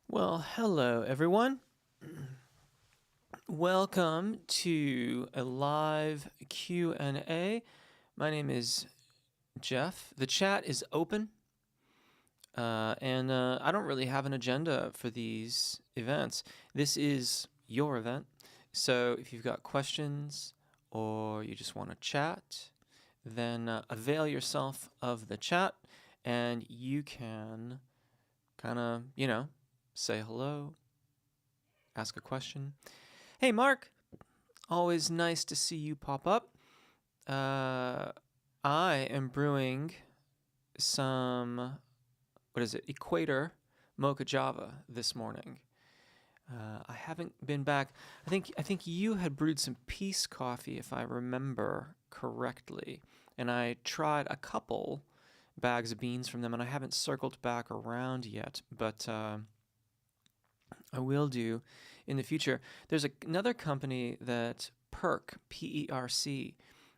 Well, hello everyone. Welcome to a live Q&A. My name is Jeff. The chat is open, and I don't really have an agenda for these events. This is your event, so if you've got questions or you just want to chat, then avail yourself of the chat, and you can kind of, say hello, ask a question. Hey, Mark. Always nice to see you pop up. I am brewing some, Equator Mocha Java this morning. I haven't been back. I think you had brewed some Peace Coffee, if I remember correctly. And I tried a couple bags of beans from them, and I haven't circled back around yet. But I will do in the future. There's another company that P-E-R-C,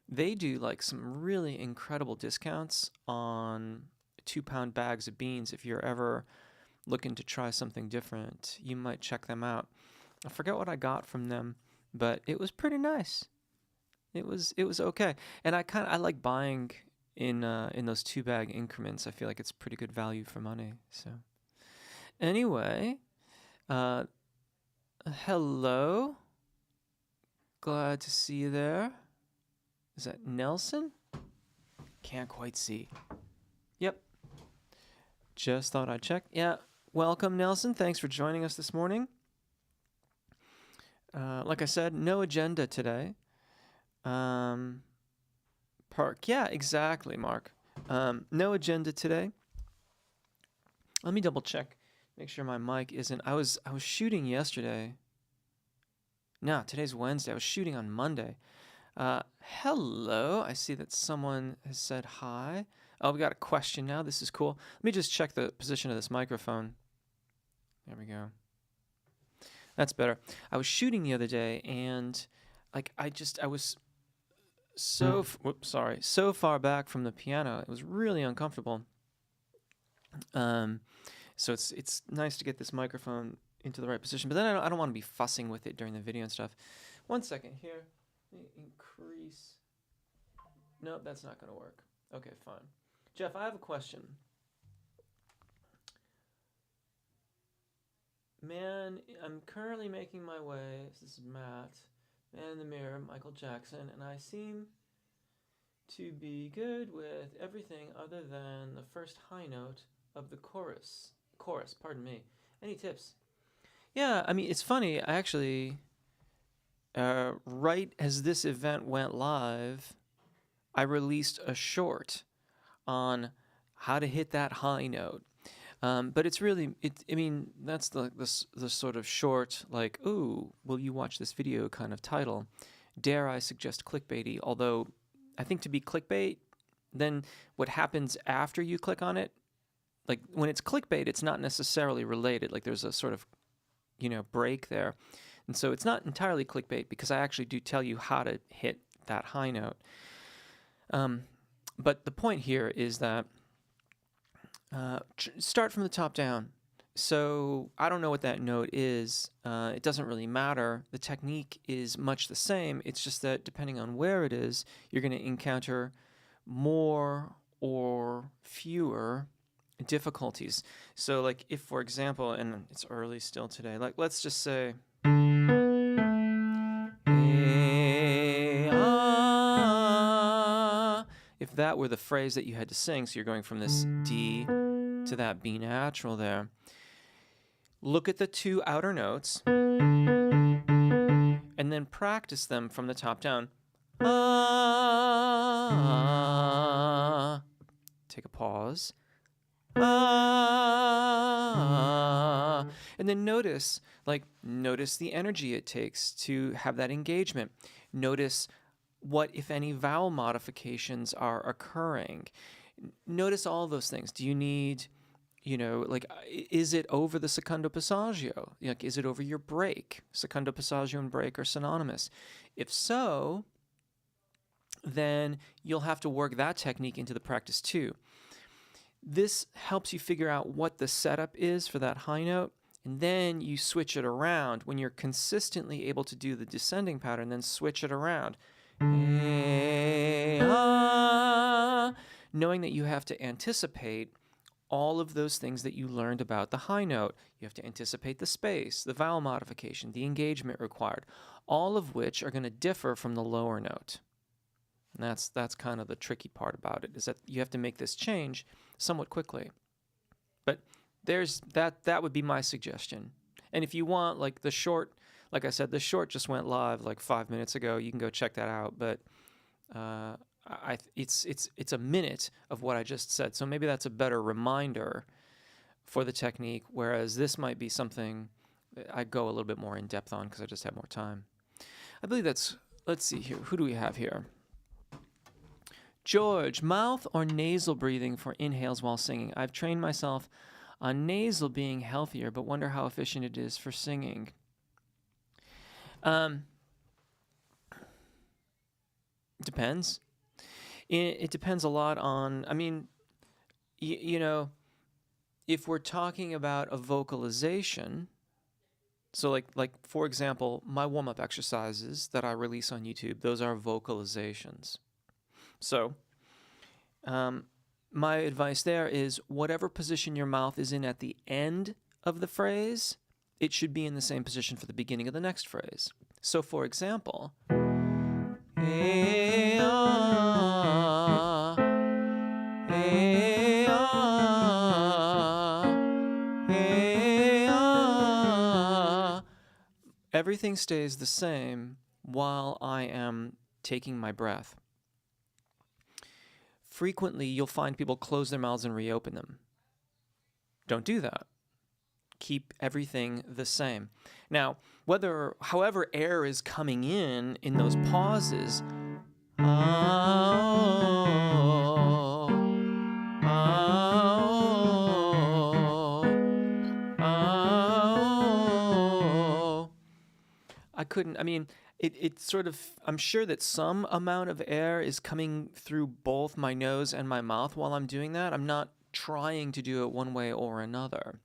they do like some really incredible discounts on 2-pound bags of beans. If you're ever looking to try something different, you might check them out. I forget what I got from them, but it was pretty nice. It was okay. And I like buying in those 2-bag increments. I feel like it's pretty good value for money. So anyway, hello. Glad to see you there. Is that Nelson? Can't quite see. Yep. Just thought I'd check. Yeah. Welcome, Nelson. Thanks for joining us this morning. Like I said, no agenda today. Park. Yeah, exactly, Mark. No agenda today. Let me double check. Make sure my mic isn't. I was shooting yesterday. No, today's Wednesday. I was shooting on Monday. Hello. I see that someone has said hi. Oh, we got a question now. This is cool. Let me just check the position of this microphone. There we go. That's better. I was shooting the other day, and I was so far back from the piano. It was really uncomfortable. So it's nice to get this microphone into the right position, but then I don't want to be fussing with it during the video and stuff. 1 second here. Let me increase. Nope, that's not going to work. Okay, fine. Jeff, I have a question. Man, I'm currently making my way. This is Matt. Man in the Mirror, Michael Jackson, and I seem to be good with everything other than the first high note of the chorus. Pardon me. Any tips? Yeah, I mean, it's funny. I actually, right as this event went live, I released a short on how to hit that high note. But it's really, I mean, that's the sort of short, like, ooh, will you watch this video kind of title. Dare I suggest clickbaity, although I think to be clickbait, then what happens after you click on it, like when it's clickbait, it's not necessarily related. Like there's a sort of, break there. And so it's not entirely clickbait because I actually do tell you how to hit that high note. But the point here is that start from the top down. So I don't know what that note is. It doesn't really matter. The technique is much the same. It's just that depending on where it is, you're going to encounter more or fewer difficulties. So like if, for example, and it's early still today, like let's just say if that were the phrase that you had to sing, so you're going from this D to that B natural there, look at the 2 outer notes and then practice them from the top down. Take a pause. And then notice the energy it takes to have that engagement. Notice what, if any, vowel modifications are occurring. Notice all those things. Do you need, is it over the secondo passaggio? Like, is it over your break? Secondo passaggio and break are synonymous. If so, then you'll have to work that technique into the practice too. This helps you figure out what the setup is for that high note, and then you switch it around. When you're consistently able to do the descending pattern, then switch it around. Knowing that you have to anticipate all of those things that you learned about the high note. You have to anticipate the space, the vowel modification, the engagement required, all of which are going to differ from the lower note. And that's kind of the tricky part about it, is that you have to make this change somewhat quickly. But there's that would be my suggestion. And if you want, like the short, like I said, the short just went live like 5 minutes ago. You can go check that out. But it's a minute of what I just said. So maybe that's a better reminder for the technique, whereas this might be something I go a little bit more in depth on because I just have more time. I believe that's, let's see here. Who do we have here? George, mouth or nasal breathing for inhales while singing? I've trained myself on nasal being healthier, but wonder how efficient it is for singing. Depends. It depends a lot on, I mean, you know, if we're talking about a vocalization, so like for example, my warm-up exercises that I release on YouTube, those are vocalizations. So my advice there is whatever position your mouth is in at the end of the phrase, it should be in the same position for the beginning of the next phrase. So for example, everything stays the same while I am taking my breath. Frequently, you'll find people close their mouths and reopen them. Don't do that. Keep everything the same. Now, however air is coming in those pauses, it sort of, I'm sure that some amount of air is coming through both my nose and my mouth while I'm doing that. I'm not trying to do it one way or another.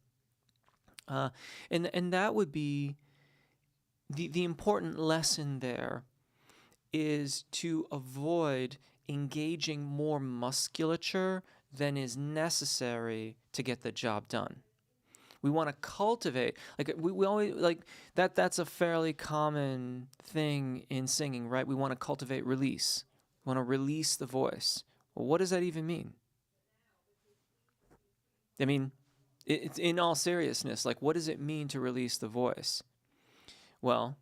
And that would be the important lesson there, is to avoid engaging more musculature than is necessary to get the job done. We want to cultivate, like we always, like that's a fairly common thing in singing, right? We want to cultivate release. We want to release the voice. Well, what does that even mean? I mean, it's in all seriousness, like what does it mean to release the voice? Well,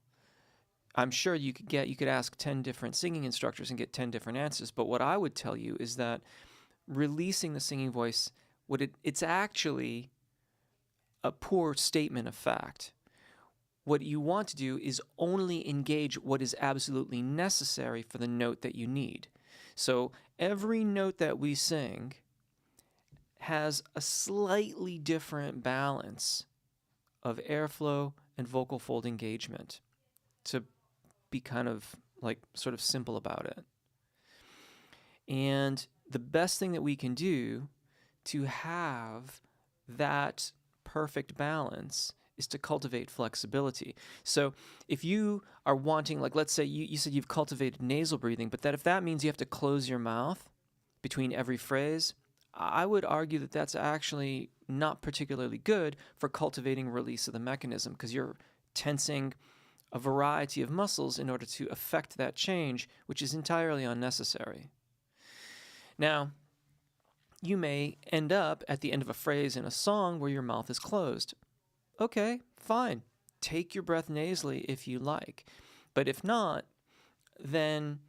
I'm sure you could ask 10 different singing instructors and get 10 different answers, but what I would tell you is that releasing the singing voice, it's actually a poor statement of fact. What you want to do is only engage what is absolutely necessary for the note that you need. So every note that we sing has a slightly different balance of airflow and vocal fold engagement, to be kind of like sort of simple about it. And the best thing that we can do to have that perfect balance is to cultivate flexibility. So if you are wanting, like let's say you said you've cultivated nasal breathing, but if that means you have to close your mouth between every phrase, I would argue that that's actually not particularly good for cultivating release of the mechanism, because you're tensing a variety of muscles in order to affect that change, which is entirely unnecessary. Now, you may end up at the end of a phrase in a song where your mouth is closed. Okay, fine. Take your breath nasally if you like. But if not, then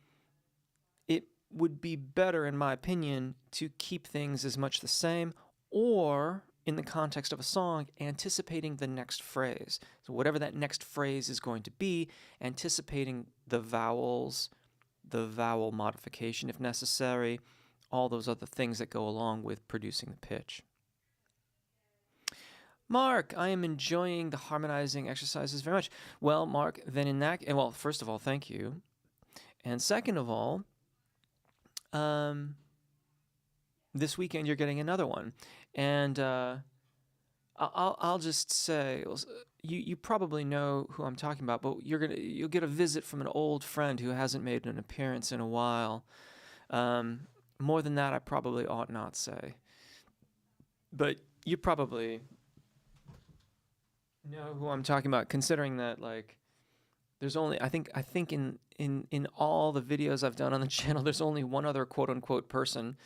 it would be better, in my opinion, to keep things as much the same, or in the context of a song, anticipating the next phrase. So whatever that next phrase is going to be, anticipating the vowels, the vowel modification if necessary, all those other things that go along with producing the pitch. Mark, I am enjoying the harmonizing exercises very much. Well, Mark, then in that, well, first of all, thank you. And second of all, this weekend you're getting another one. And I'll just say, you probably know who I'm talking about, but you'll get a visit from an old friend who hasn't made an appearance in a while. More than that, I probably ought not say. But you probably know who I'm talking about, considering that like there's only I think in all the videos I've done on the channel, there's only one other quote unquote person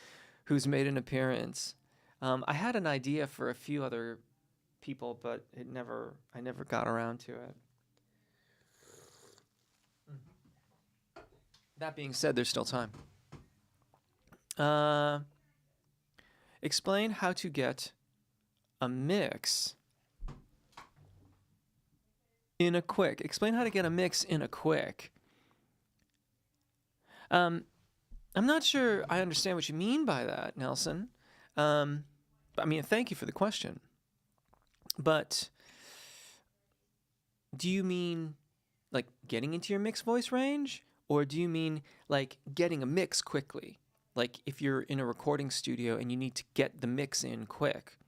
who's made an appearance. I had an idea for a few other people, but I never got around to it. That being said, there's still time. Explain how to get a mix in a quick. Explain how to get a mix in a quick. I'm not sure I understand what you mean by that, Nelson. I mean, thank you for the question. But do you mean like getting into your mix voice range? Or do you mean like getting a mix quickly? Like if you're in a recording studio and you need to get the mix in quick.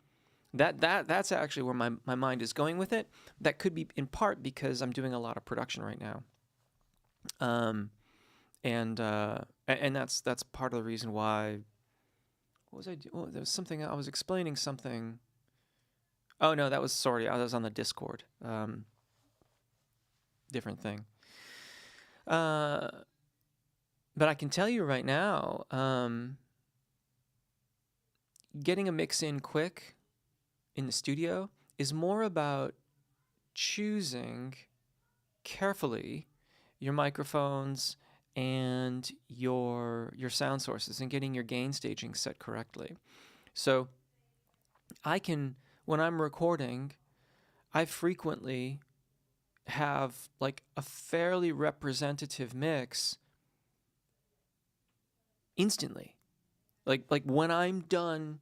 That's actually where my mind is going with it. That could be in part because I'm doing a lot of production right now. And that's part of the reason why. What was I doing? Oh, there was something I was explaining something. Oh no, I was on the Discord. Different thing. But I can tell you right now, getting a mix in quick in the studio is more about choosing carefully your microphones and your sound sources and getting your gain staging set correctly. So when I'm recording, I frequently have like a fairly representative mix instantly. Like when I'm done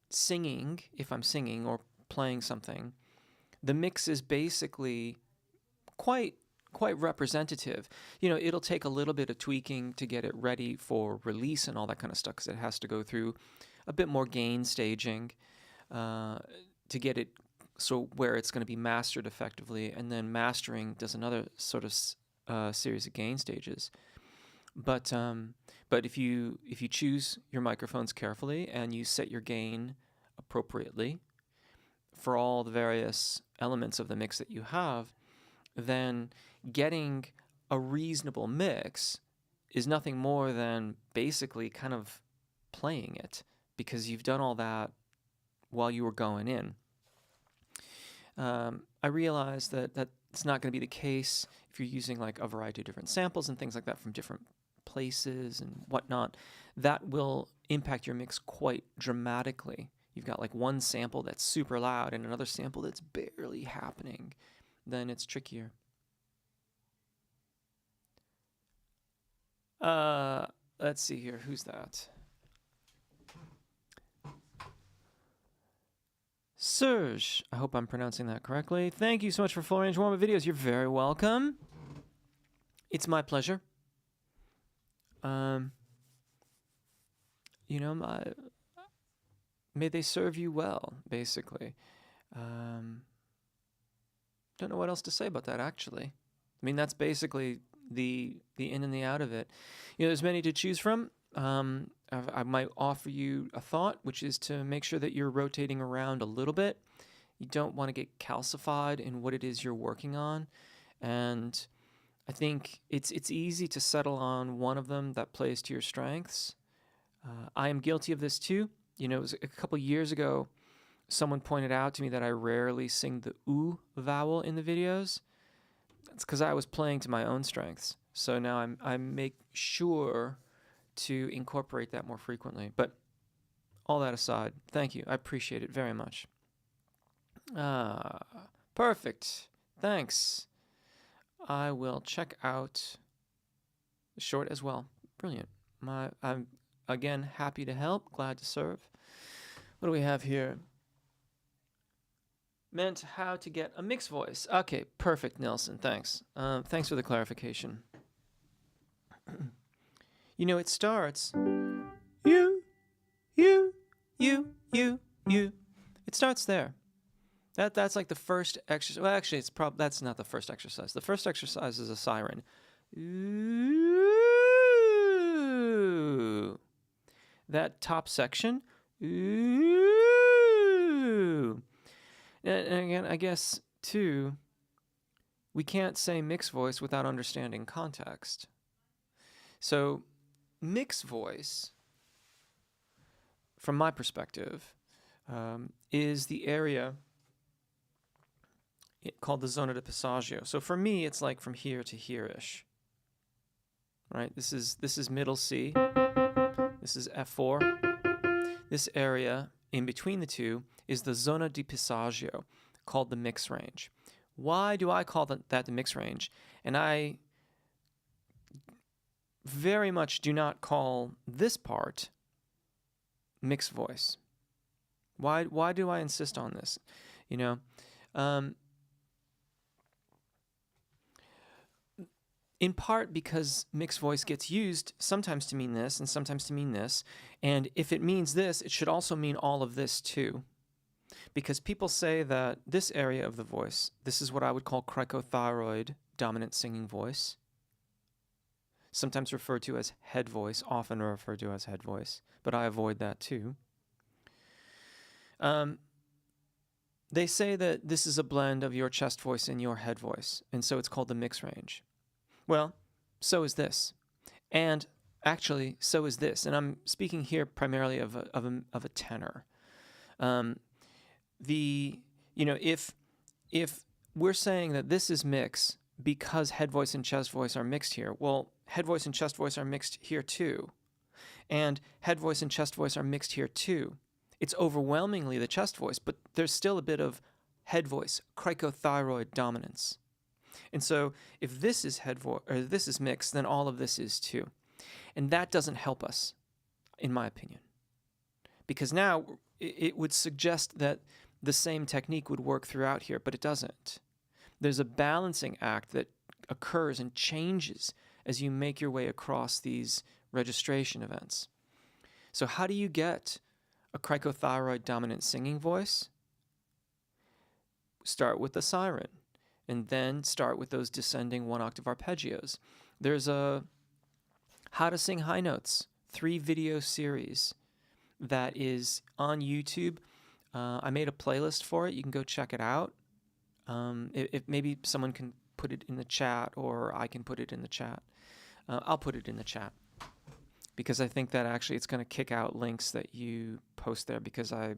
singing, if I'm singing or playing something, the mix is basically quite representative. You know, it'll take a little bit of tweaking to get it ready for release and all that kind of stuff, because it has to go through a bit more gain staging to get it so where it's going to be mastered effectively, and then mastering does another sort of series of gain stages. But if you choose your microphones carefully and you set your gain appropriately for all the various elements of the mix that you have, then getting a reasonable mix is nothing more than basically kind of playing it, because you've done all that while you were going in. I realize that it's not going to be the case if you're using like a variety of different samples and things like that from different places and whatnot. That will impact your mix quite dramatically. You've got like one sample that's super loud and another sample that's barely happening. Then it's trickier. Let's see here. Who's that? Serge, I hope I'm pronouncing that correctly. Thank you so much for full range warm-up videos. You're very welcome. It's my pleasure. May they serve you well, basically. Don't know what else to say about that, actually. I mean, that's basically the in and the out of it. You know, there's many to choose from. I might offer you a thought, which is to make sure that you're rotating around a little bit. You don't want to get calcified in what it is you're working on. And I think it's easy to settle on one of them that plays to your strengths. I am guilty of this too. You know, it was a couple years ago, someone pointed out to me that I rarely sing the oo vowel in the videos. That's because I was playing to my own strengths. So now I make sure to incorporate that more frequently. But all that aside, thank you. I appreciate it very much. Perfect. Thanks. I will check out the short as well. Brilliant. I'm again happy to help. Glad to serve. What do we have here? Meant how to get a mixed voice. Okay, perfect, Nelson. Thanks. Thanks for the clarification. You know, it starts you. It starts there. That's like the first exercise. Well, actually, that's not the first exercise. The first exercise is a siren. Ooh. That top section. Ooh. And again, I guess, too, we can't say mixed voice without understanding context. So, mixed voice, from my perspective, is the area called the zona di passaggio. So for me, it's like from here to here-ish. Right? This is middle C. This is F4. This area in between the two is the zona di passaggio, called the mix range. Why do I call that the mix range? And I very much do not call this part mixed voice. Why do I insist on this? You know, in part because mixed voice gets used sometimes to mean this and sometimes to mean this. And if it means this, it should also mean all of this too. Because people say that this area of the voice, this is what I would call cricothyroid dominant singing voice, sometimes referred to as head voice, often referred to as head voice, but I avoid that too. They say that this is a blend of your chest voice and your head voice, and so it's called the mix range. Well, so is this. And actually, so is this. And I'm speaking here primarily of a tenor. If we're saying that this is mix because head voice and chest voice are mixed here, well, head voice and chest voice are mixed here too. And head voice and chest voice are mixed here too. It's overwhelmingly the chest voice, but there's still a bit of head voice, cricothyroid dominance. And so if this is head voice or this is mixed, then all of this is too. And that doesn't help us, in my opinion. Because now it would suggest that the same technique would work throughout here, but it doesn't. There's a balancing act that occurs and changes as you make your way across these registration events. So how do you get a cricothyroid dominant singing voice? Start with the siren, and then start with those descending one octave arpeggios. There's a How to Sing High Notes 3-video series that is on YouTube. I made a playlist for it. You can go check it out. If maybe someone can put it in the chat, or I can put it in the chat. I'll put it in the chat, because I think that actually it's going to kick out links that you post there, because I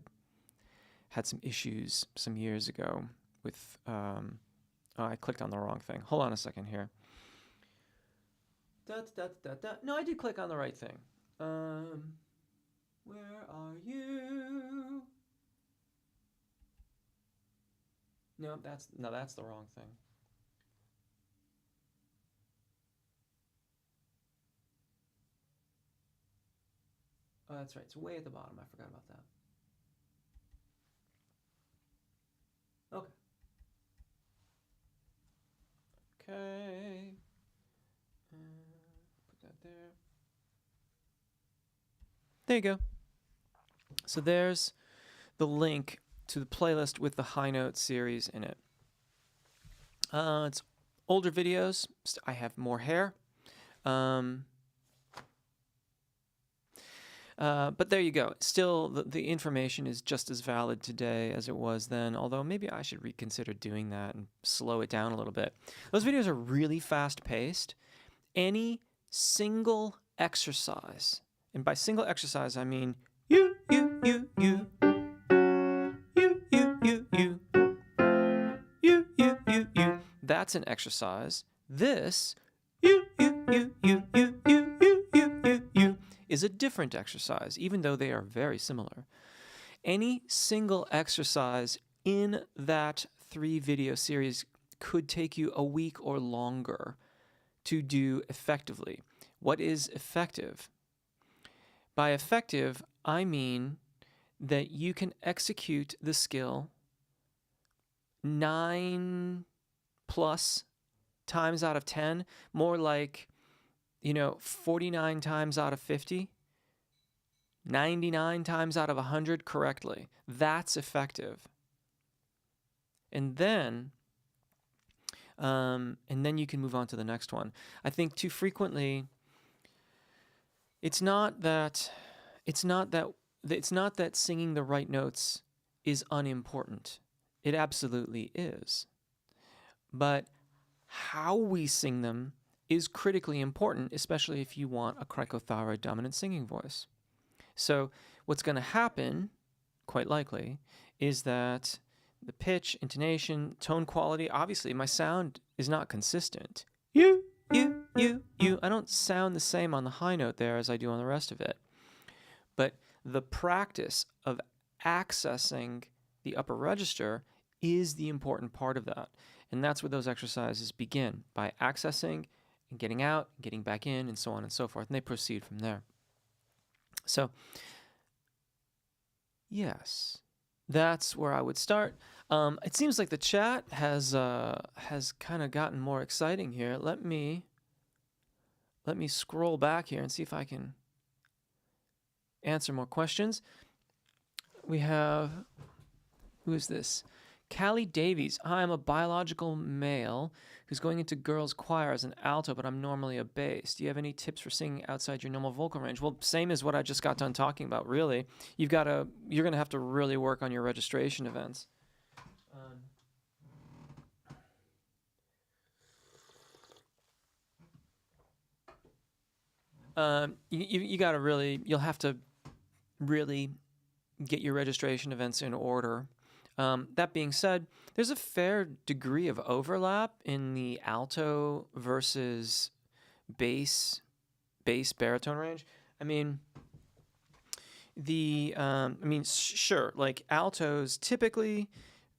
had some issues some years ago with, I clicked on the wrong thing. Hold on a second here. No, I did click on the right thing. Where are you? No, that's the wrong thing. Oh, that's right. It's way at the bottom. I forgot about that. Okay. Okay. Put that there. There you go. So there's the link to the playlist with the high note series in it. It's older videos. I have more hair. But there you go. Still, the information is just as valid today as it was then, although maybe I should reconsider doing that and slow it down a little bit. Those videos are really fast-paced. Any single exercise, and by single exercise, I mean you, that's an exercise. This, you, is a different exercise, even though they are very similar. Any single exercise in that 3-video series could take you a week or longer to do effectively. What is effective? By effective, I mean that you can execute the skill 9+ times out of 10, more like 49 times out of 50, 99 times out of 100 correctly. That's effective. And then you can move on to the next one. I think too frequently, it's not that singing the right notes is unimportant. It absolutely is. But how we sing them is critically important, especially if you want a cricothyroid dominant singing voice. So what's going to happen, quite likely, is that the pitch, intonation, tone quality, obviously my sound is not consistent. You. I don't sound the same on the high note there as I do on the rest of it. But the practice of accessing the upper register is the important part of that. And that's where those exercises begin, by accessing and getting out, getting back in, and so on and so forth. And they proceed from there. So, yes, that's where I would start. It seems like the chat has kind of gotten more exciting here. Let me scroll back here and see if I can answer more questions. We have, who is this? Callie Davies. Hi, I'm a biological male who's going into girls' choir as an alto, but I'm normally a bass. Do you have any tips for singing outside your normal vocal range? Well, same as what I just got done talking about, really. You're going to have to really work on your registration events. You'll have to really get your registration events in order. That being said, there's a fair degree of overlap in the alto versus bass baritone range. I mean, sure, like altos typically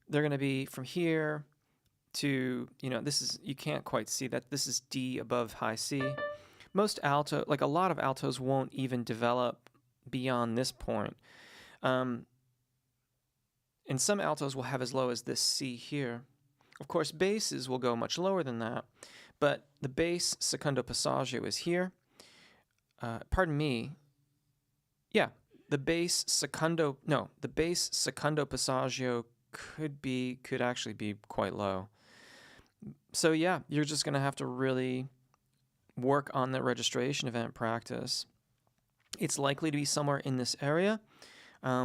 they're going to be from here to, you can't quite see that. This is D above high C. Most alto, like a lot of altos won't even develop beyond this point. And some altos will have as low as this C here. Of course, basses will go much lower than that, but the bass secondo passaggio is here. The bass secondo passaggio could actually be quite low. So yeah, you're just going to have to really work on the registration event practice. It's likely to be somewhere in this area,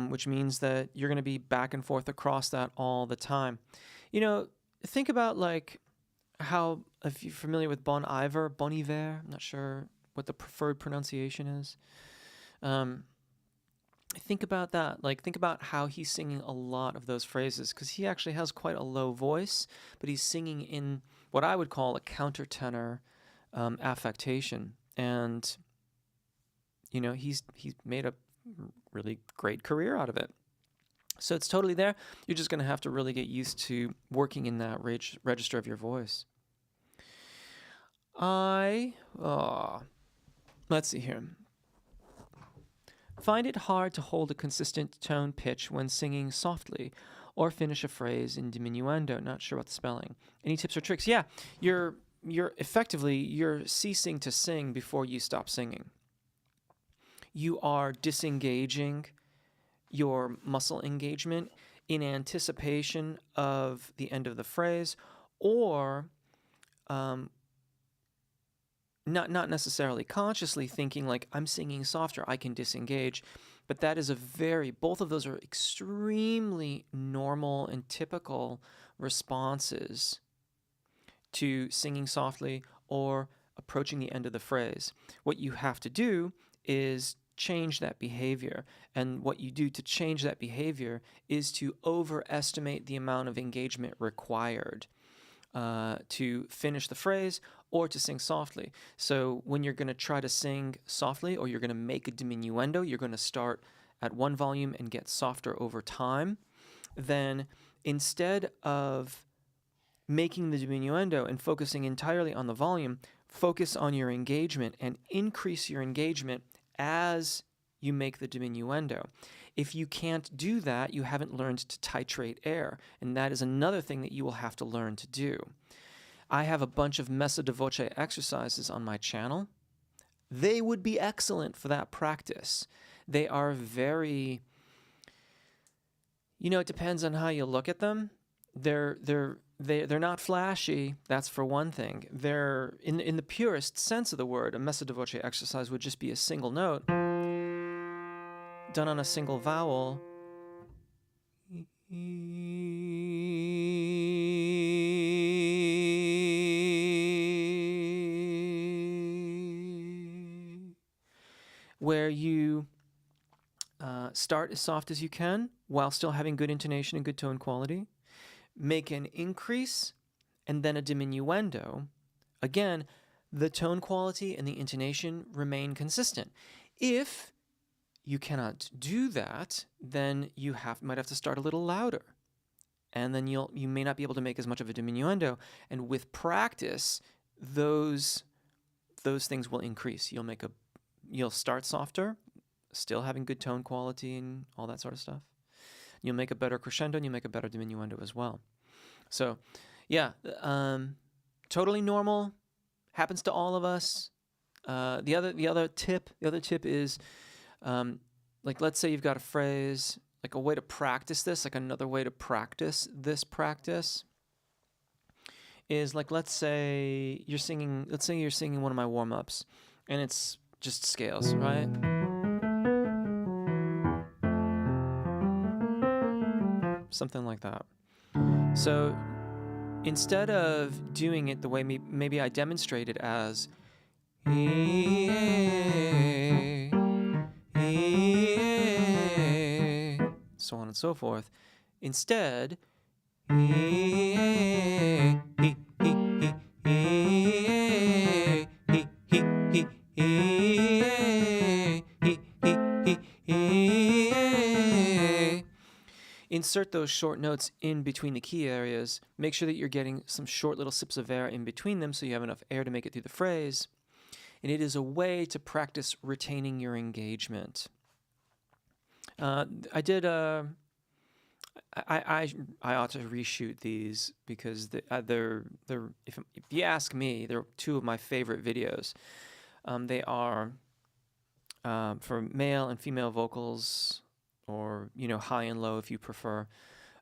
which means that you're going to be back and forth across that all the time. Think about like how, if you're familiar with Bon Iver, I'm not sure what the preferred pronunciation is. Think about that. Like, think about how he's singing a lot of those phrases, because he actually has quite a low voice, but he's singing in what I would call a countertenor affectation. And, he's made a really great career out of it. So it's totally there. You're just going to have to really get used to working in that register of your voice. Let's see here. Find it hard to hold a consistent tone pitch when singing softly or finish a phrase in diminuendo. Not sure about the spelling. Any tips or tricks? Yeah, you're ceasing to sing before you stop singing. You are disengaging your muscle engagement in anticipation of the end of the phrase, or not necessarily consciously thinking like, I'm singing softer, I can disengage. But that is both of those are extremely normal and typical responses to singing softly or approaching the end of the phrase. What you have to do is change that behavior. And what you do to change that behavior is to overestimate the amount of engagement required to finish the phrase or to sing softly. So when you're going to try to sing softly, or you're going to make a diminuendo, you're going to start at one volume and get softer over time. Then instead of making the diminuendo and focusing entirely on the volume, focus on your engagement and increase your engagement as you make the diminuendo. If you can't do that, you haven't learned to titrate air, and that is another thing that you will have to learn to do. I have a bunch of messa di voce exercises on my channel. They would be excellent for that practice. They are very, it depends on how you look at them. they're not flashy. That's for one thing. They're in the purest sense of the word. A messa di voce exercise would just be a single note done on a single vowel. Where you start as soft as you can while still having good intonation and good tone quality. Make an increase and then a diminuendo. Again, the tone quality and the intonation remain consistent. If you cannot do that, then you might have to start a little louder. And then you may not be able to make as much of a diminuendo. And with practice, those things will increase. You'll start softer, still having good tone quality and all that sort of stuff. You'll make a better crescendo and you'll make a better diminuendo as well. So, yeah, totally normal. Happens to all of us. The other tip is, like, let's say you've got a phrase, like a way to practice this, like another way to practice this practice is, like, let's say you're singing one of my warm-ups and it's just scales, right? Something like that. So instead of doing it the way maybe I demonstrated as so on and so forth, instead insert those short notes in between the key areas. Make sure that you're getting some short little sips of air in between them so you have enough air to make it through the phrase. And it is a way to practice retaining your engagement. I ought to reshoot these because they're if you ask me, they're two of my favorite videos. They are for male and female vocals, or high and low if you prefer.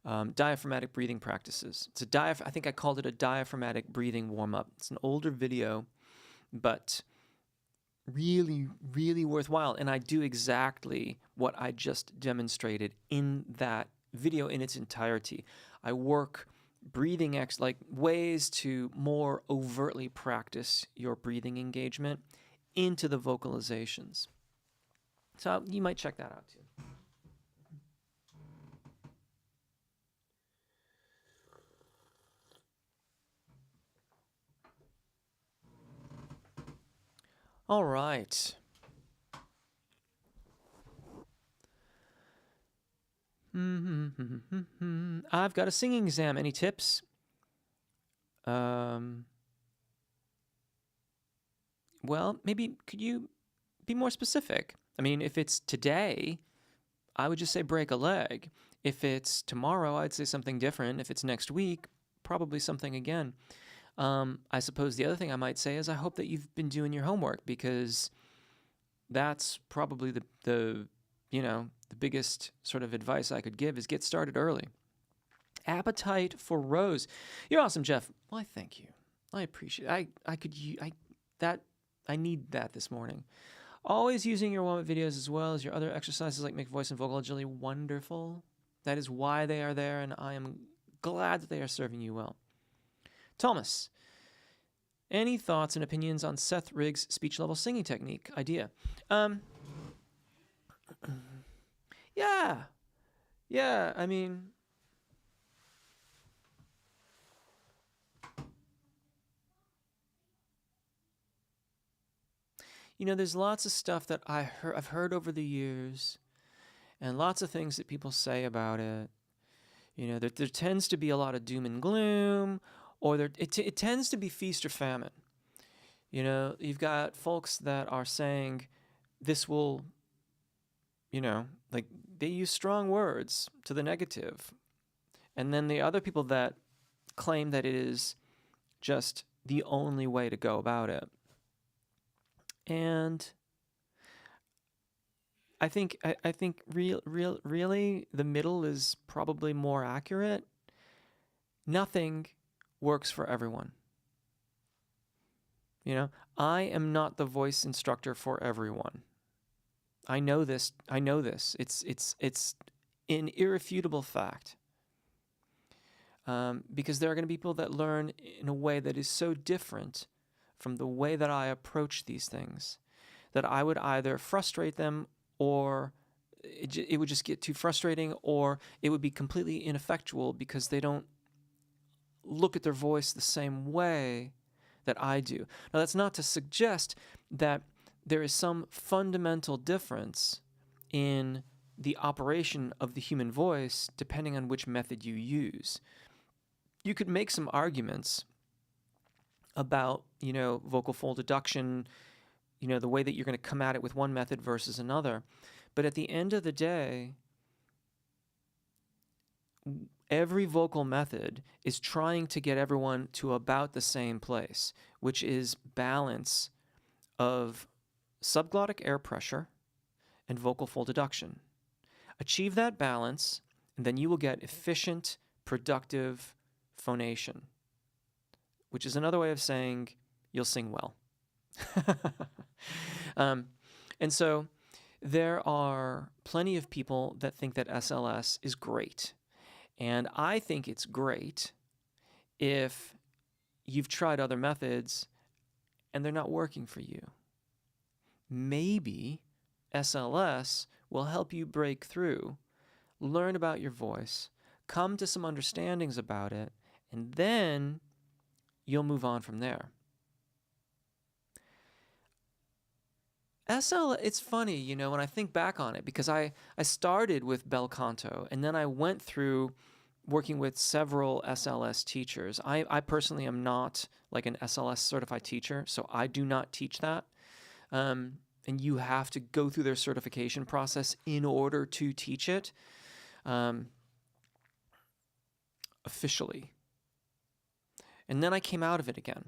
Diaphragmatic breathing practices. I think I called it a diaphragmatic breathing warm-up. It's an older video, but really, really worthwhile. And I do exactly what I just demonstrated in that video in its entirety. I work breathing like ways to more overtly practice your breathing engagement into the vocalizations. So you might check that out too. All right. I've got a singing exam. Any tips? Well, maybe could you be more specific? I mean, if it's today, I would just say break a leg. If it's tomorrow, I'd say something different. If it's next week, probably something again. I suppose the other thing I might say is I hope that you've been doing your homework, because that's probably the biggest sort of advice I could give is get started early. Appetite for rows. You're awesome, Jeff. Why, thank you. I appreciate it. I need that this morning. Always using your warm-up videos as well as your other exercises like make voice and vocal agility wonderful. That is why they are there, and I am glad that they are serving you well. Thomas, any thoughts and opinions on Seth Riggs' speech level singing technique idea? Yeah, I mean, there's lots of stuff that I've heard over the years, and lots of things that people say about it. There tends to be a lot of doom and gloom, or it tends to be feast or famine. You've got folks that are saying this will, like they use strong words to the negative. And then the other people that claim that it is just the only way to go about it. And I think really the middle is probably more accurate. Nothing works for everyone. I am not the voice instructor for everyone. I know this. It's an irrefutable fact. Because there are going to be people that learn in a way that is so different from the way that I approach these things that I would either frustrate them, or it would just get too frustrating, or it would be completely ineffectual because they don't look at their voice the same way that I do. Now, that's not to suggest that there is some fundamental difference in the operation of the human voice depending on which method you use. You could make some arguments about, vocal fold deduction, the way that you're going to come at it with one method versus another. But at the end of the day, every vocal method is trying to get everyone to about the same place, which is balance of subglottic air pressure and vocal fold deduction. Achieve that balance, and then you will get efficient, productive phonation, which is another way of saying you'll sing well. And so there are plenty of people that think that SLS is great. And I think it's great if you've tried other methods and they're not working for you. Maybe SLS will help you break through, learn about your voice, come to some understandings about it, and then you'll move on from there. It's funny, when I think back on it, because I started with bel canto, and then I went through working with several SLS teachers. I personally am not like an SLS certified teacher, so I do not teach that. And you have to go through their certification process in order to teach it officially. And then I came out of it again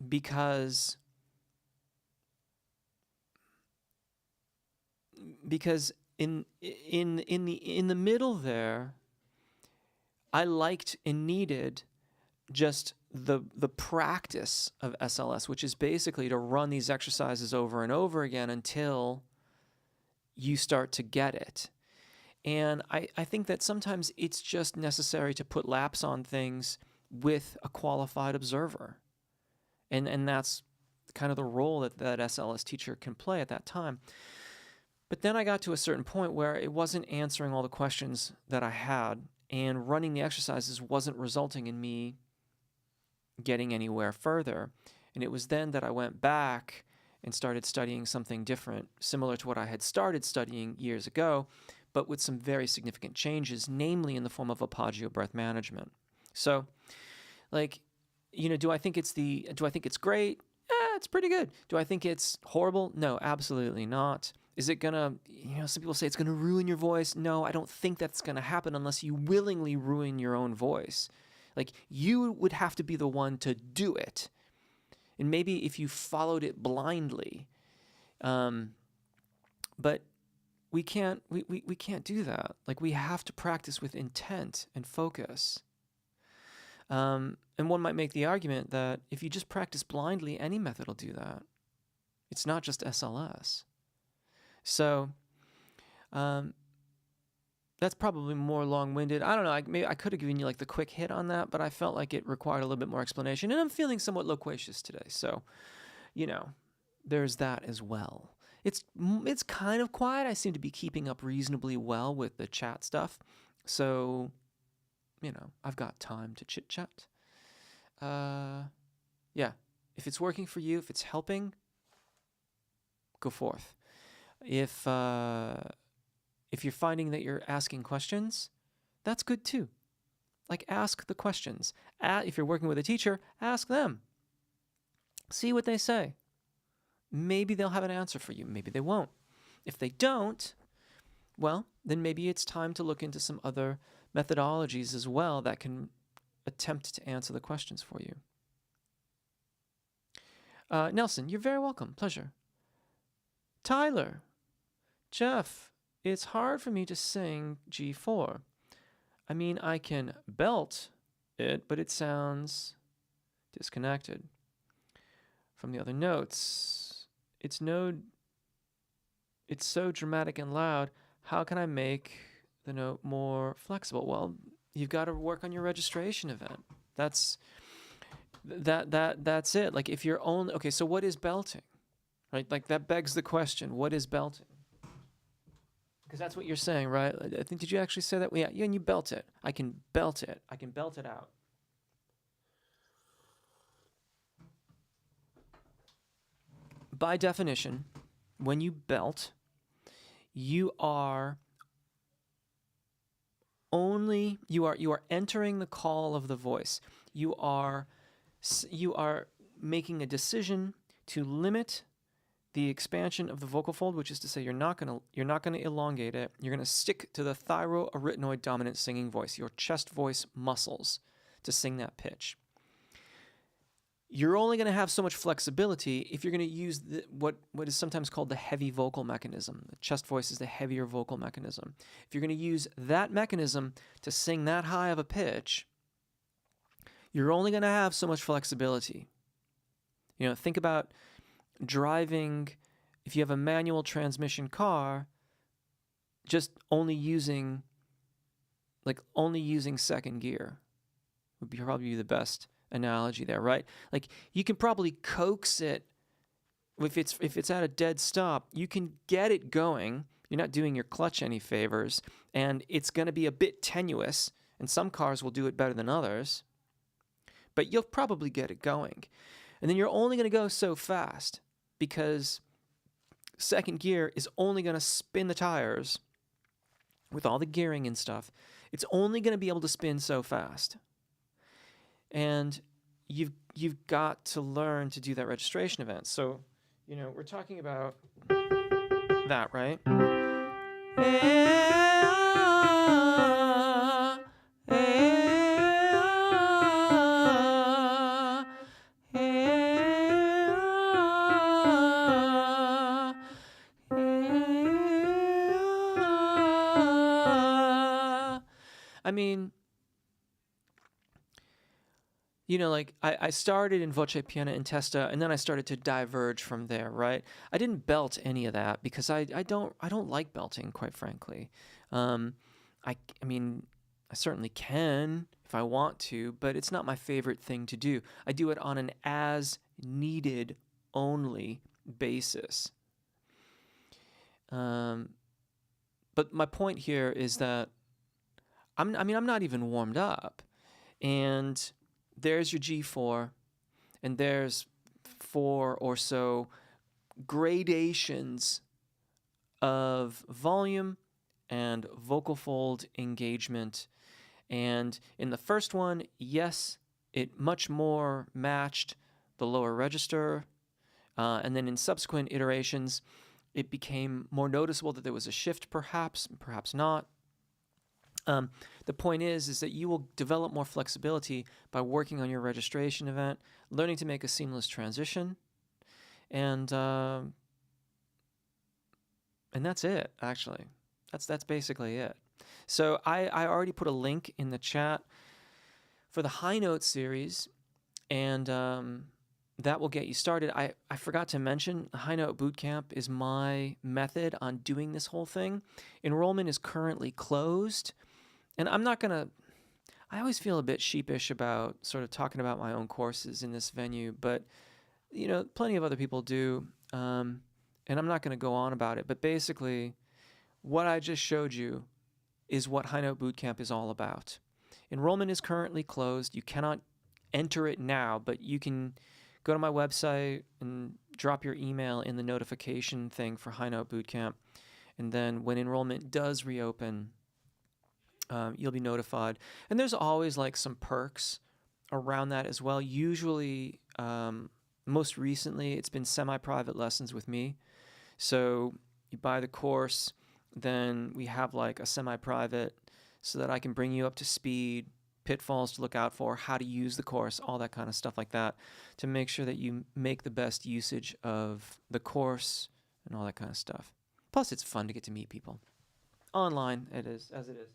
because in the middle there, I liked and needed just the practice of SLS, which is basically to run these exercises over and over again until you start to get it. And I think that sometimes it's just necessary to put laps on things with a qualified observer. And that's kind of the role that SLS teacher can play at that time. But then I got to a certain point where it wasn't answering all the questions that I had, and running the exercises wasn't resulting in me getting anywhere further. And it was then that I went back and started studying something different, similar to what I had started studying years ago, but with some very significant changes, namely in the form of Apagio breath management. So, do I think it's great? It's pretty good. Do I think it's horrible? No, absolutely not. Is it gonna, some people say it's gonna ruin your voice. No, I don't think that's gonna happen unless you willingly ruin your own voice. Like, you would have to be the one to do it. And maybe if you followed it blindly. But we can't do that. Like, we have to practice with intent and focus. And one might make the argument that if you just practice blindly, any method will do that. It's not just SLS. So that's probably more long-winded. I don't know. Maybe I could have given you like the quick hit on that, but I felt like it required a little bit more explanation. And I'm feeling somewhat loquacious today. So, there's that as well. It's kind of quiet. I seem to be keeping up reasonably well with the chat stuff. So, I've got time to chit-chat. Yeah. If it's working for you, if it's helping, go forth. If you're finding that you're asking questions, that's good too. Like, ask the questions. If you're working with a teacher, ask them. See what they say. Maybe they'll have an answer for you. Maybe they won't. If they don't, well, then maybe it's time to look into some other methodologies as well that can attempt to answer the questions for you. Nelson, you're very welcome. Pleasure. Tyler, Jeff, it's hard for me to sing G4. I mean, I can belt it, but it sounds disconnected from the other notes. It's so dramatic and loud. How can I make the note more flexible? Well, you've got to work on your registration event. That's it. Like if you're only okay, so what is belting? Right? Like that begs the question, what is belting? Because that's what you're saying, right? I think, did you actually say that? Yeah, and you belt it. I can belt it. I can belt it out. By definition, when you belt, you are entering the call of the voice. You are making a decision to limit the expansion of the vocal fold, which is to say you're not going to elongate it. You're going to stick to the thyroarytenoid dominant singing voice, your chest voice muscles, to sing that pitch. You're only going to have so much flexibility if you're going to use what is sometimes called the heavy vocal mechanism. The chest voice is the heavier vocal mechanism. If you're going to use that mechanism to sing that high of a pitch, you're only going to have so much flexibility. Think about driving, if you have a manual transmission car, just only using second gear would probably be the best analogy there, right? Like you can probably coax it if it's at a dead stop. You can get it going. You're not doing your clutch any favors, and it's going to be a bit tenuous, and some cars will do it better than others, but you'll probably get it going. And then you're only going to go so fast because second gear is only going to spin the tires with all the gearing and stuff. It's only going to be able to spin so fast. And you've got to learn to do that registration event. So, we're talking about that, right? I mean, like I started in voce piena and testa, and then I started to diverge from there, right? I didn't belt any of that because I don't like belting, quite frankly. I mean, I certainly can if I want to, but it's not my favorite thing to do. I do it on an as needed only basis. But my point here is that I'm not even warmed up, and there's your G4, and there's 4 or so gradations of volume and vocal fold engagement. And in the first one, yes, it much more matched the lower register. And then in subsequent iterations, it became more noticeable that there was a shift, perhaps not. The point is that you will develop more flexibility by working on your registration event, learning to make a seamless transition, and that's it. Actually, that's basically it. So I already put a link in the chat for the high note series, and that will get you started. I forgot to mention, the High Note Bootcamp is my method on doing this whole thing. Enrollment is currently closed. And I'm not going to, I always feel a bit sheepish about sort of talking about my own courses in this venue, but, plenty of other people do. And I'm not going to go on about it. But basically, what I just showed you is what High Note Bootcamp is all about. Enrollment is currently closed. You cannot enter it now, but you can go to my website and drop your email in the notification thing for High Note Bootcamp. And then when enrollment does reopen, you'll be notified. And there's always like some perks around that as well. Usually, most recently, it's been semi-private lessons with me. So you buy the course, then we have like a semi-private so that I can bring you up to speed, pitfalls to look out for, how to use the course, all that kind of stuff like that, to make sure that you make the best usage of the course and all that kind of stuff. Plus, it's fun to get to meet people. Online, it is, as it is.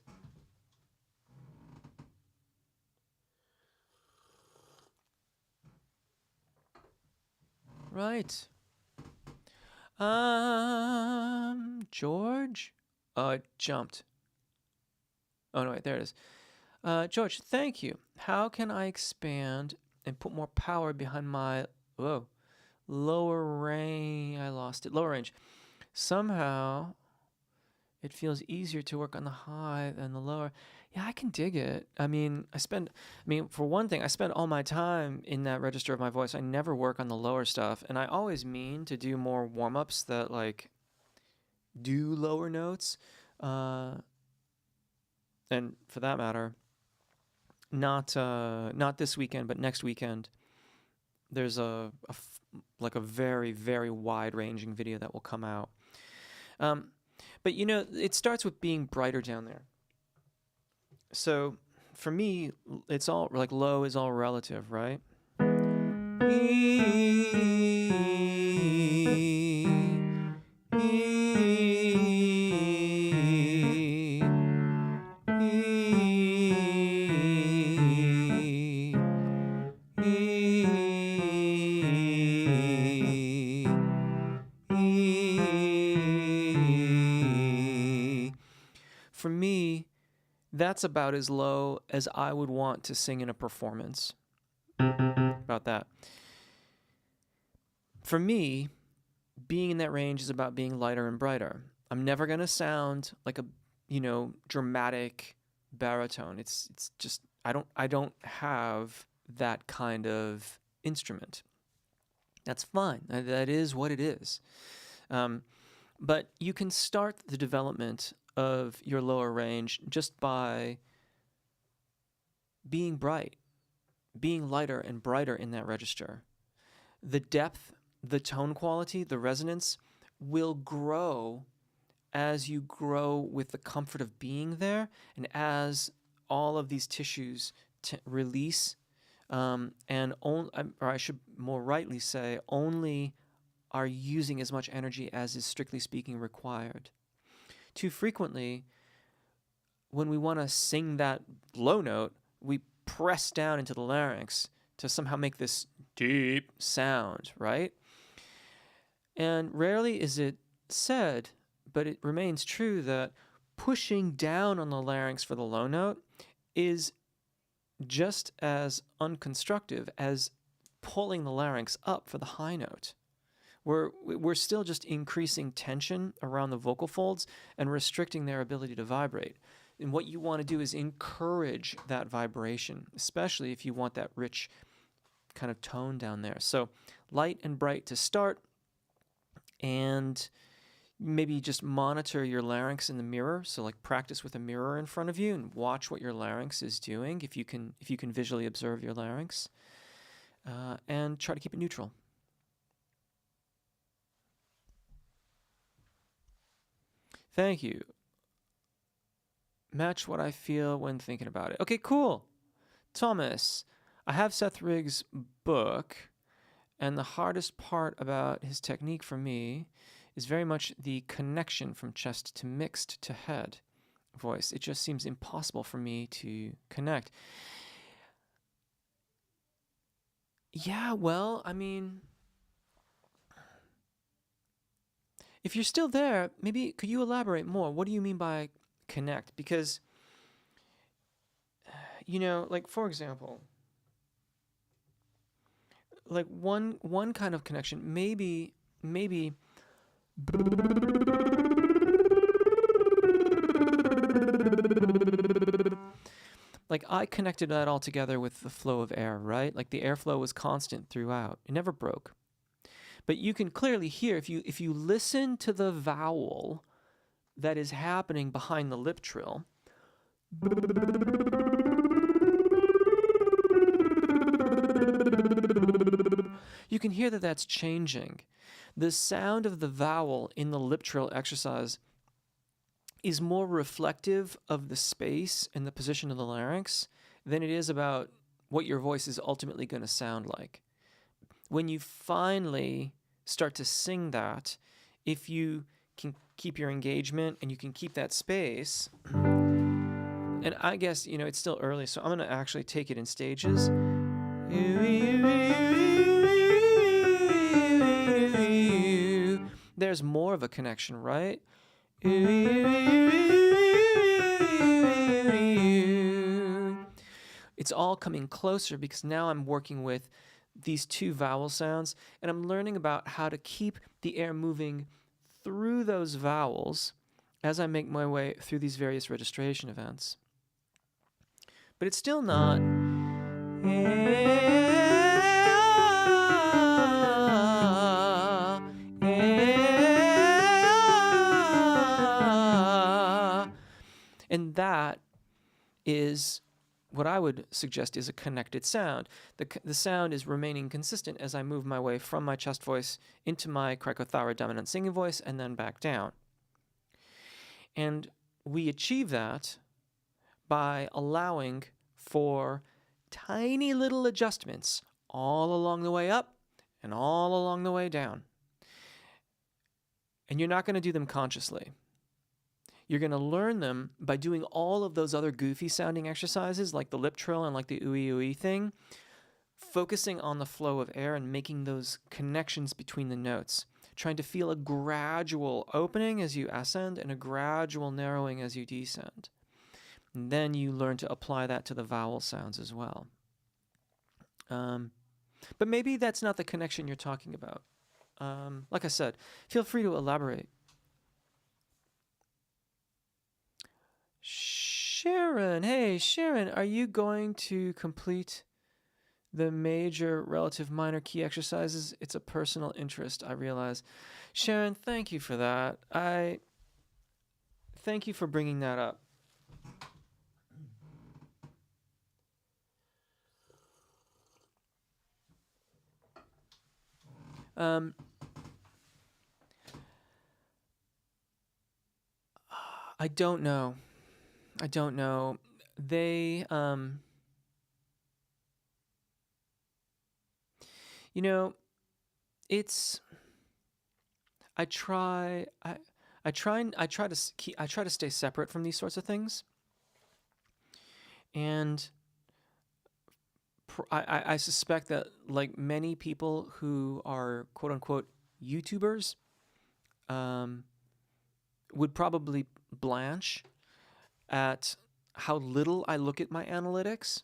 Right. George? It jumped. Oh, no, wait, there it is. George, thank you. How can I expand and put more power behind my lower range? I lost it. Lower range. Somehow it feels easier to work on the high than the lower. Yeah, I can dig it. For one thing, I spend all my time in that register of my voice. I never work on the lower stuff, and I always mean to do more warm-ups that like do lower notes. And for that matter, not this weekend, but next weekend, there's a very, very wide-ranging video that will come out. But it starts with being brighter down there. So for me, it's all like low is all relative, right? For me, that's about as low as I would want to sing in a performance. About that. For me, being in that range is about being lighter and brighter. I'm never going to sound like a, dramatic baritone. It's just I don't have that kind of instrument. That's fine. That is what it is. But you can start the development of your lower range just by being bright, being lighter and brighter in that register. The depth, the tone quality, the resonance will grow as you grow with the comfort of being there, and as all of these tissues release, or I should more rightly say, only are using as much energy as is strictly speaking required. Too frequently, when we want to sing that low note, we press down into the larynx to somehow make this deep sound, right? And rarely is it said, but it remains true that pushing down on the larynx for the low note is just as unconstructive as pulling the larynx up for the high note. We're still just increasing tension around the vocal folds and restricting their ability to vibrate. And what you want to do is encourage that vibration, especially if you want that rich kind of tone down there. So light and bright to start, and maybe just monitor your larynx in the mirror. So like practice with a mirror in front of you and watch what your larynx is doing if you can visually observe your larynx, and try to keep it neutral. Thank you. Match what I feel when thinking about it. Okay, cool. Thomas, I have Seth Riggs' book, and the hardest part about his technique for me is very much the connection from chest to mixed to head voice. It just seems impossible for me to connect. Yeah, well, if you're still there, maybe could you elaborate more? What do you mean by connect? Because, like for example, like one kind of connection, maybe like I connected that all together with the flow of air, right? Like the airflow was constant throughout. It never broke. But you can clearly hear, if you listen to the vowel that is happening behind the lip trill, you can hear that that's changing. The sound of the vowel in the lip trill exercise is more reflective of the space and the position of the larynx than it is about what your voice is ultimately going to sound like. When you finally start to sing that, if you can keep your engagement and you can keep that space, and I guess, it's still early, so I'm going to actually take it in stages. There's more of a connection, right? It's all coming closer because now I'm working with these two vowel sounds, and I'm learning about how to keep the air moving through those vowels as I make my way through these various registration events. But it's still not. And that is what I would suggest is a connected sound. The sound is remaining consistent as I move my way from my chest voice into my cricothyroid dominant singing voice and then back down. And we achieve that by allowing for tiny little adjustments all along the way up and all along the way down. And you're not going to do them consciously. You're going to learn them by doing all of those other goofy sounding exercises like the lip trill and like the ooey ooey thing, focusing on the flow of air and making those connections between the notes, trying to feel a gradual opening as you ascend and a gradual narrowing as you descend. And then you learn to apply that to the vowel sounds as well. But maybe that's not the connection you're talking about. Like I said, feel free to elaborate. Sharon, hey, Sharon, are you going to complete the major relative minor key exercises? It's a personal interest, I realize. Sharon, thank you for that. Thank you for bringing that up. I don't know. They, it's. I try to stay separate from these sorts of things, and I suspect that like many people who are quote unquote YouTubers, would probably blanch at how little I look at my analytics.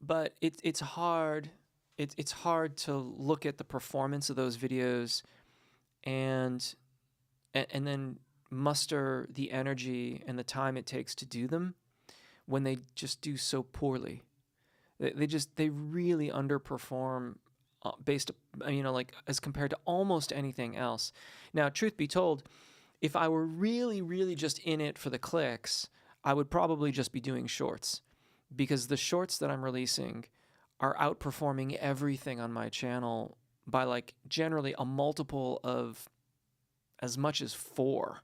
But it's hard. It's hard to look at the performance of those videos and then muster the energy and the time it takes to do them when they just do so poorly. They really underperform based, like as compared to almost anything else. Now, truth be told, if I were really, really just in it for the clicks, I would probably just be doing shorts, because the shorts that I'm releasing are outperforming everything on my channel by like generally a multiple of as much as 4.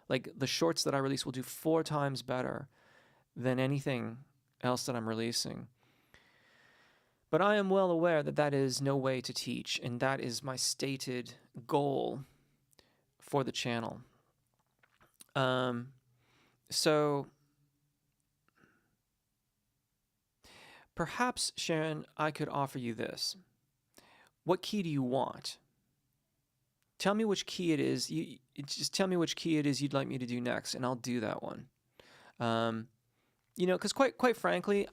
Like the shorts that I release will do 4 times better than anything else that I'm releasing. But I am well aware that that is no way to teach, and that is my stated goal for the channel. So perhaps, Sharon, I could offer you this. What key do you want? Tell me which key it is. Just tell me which key it is you'd like me to do next, and I'll do that one. Because quite frankly,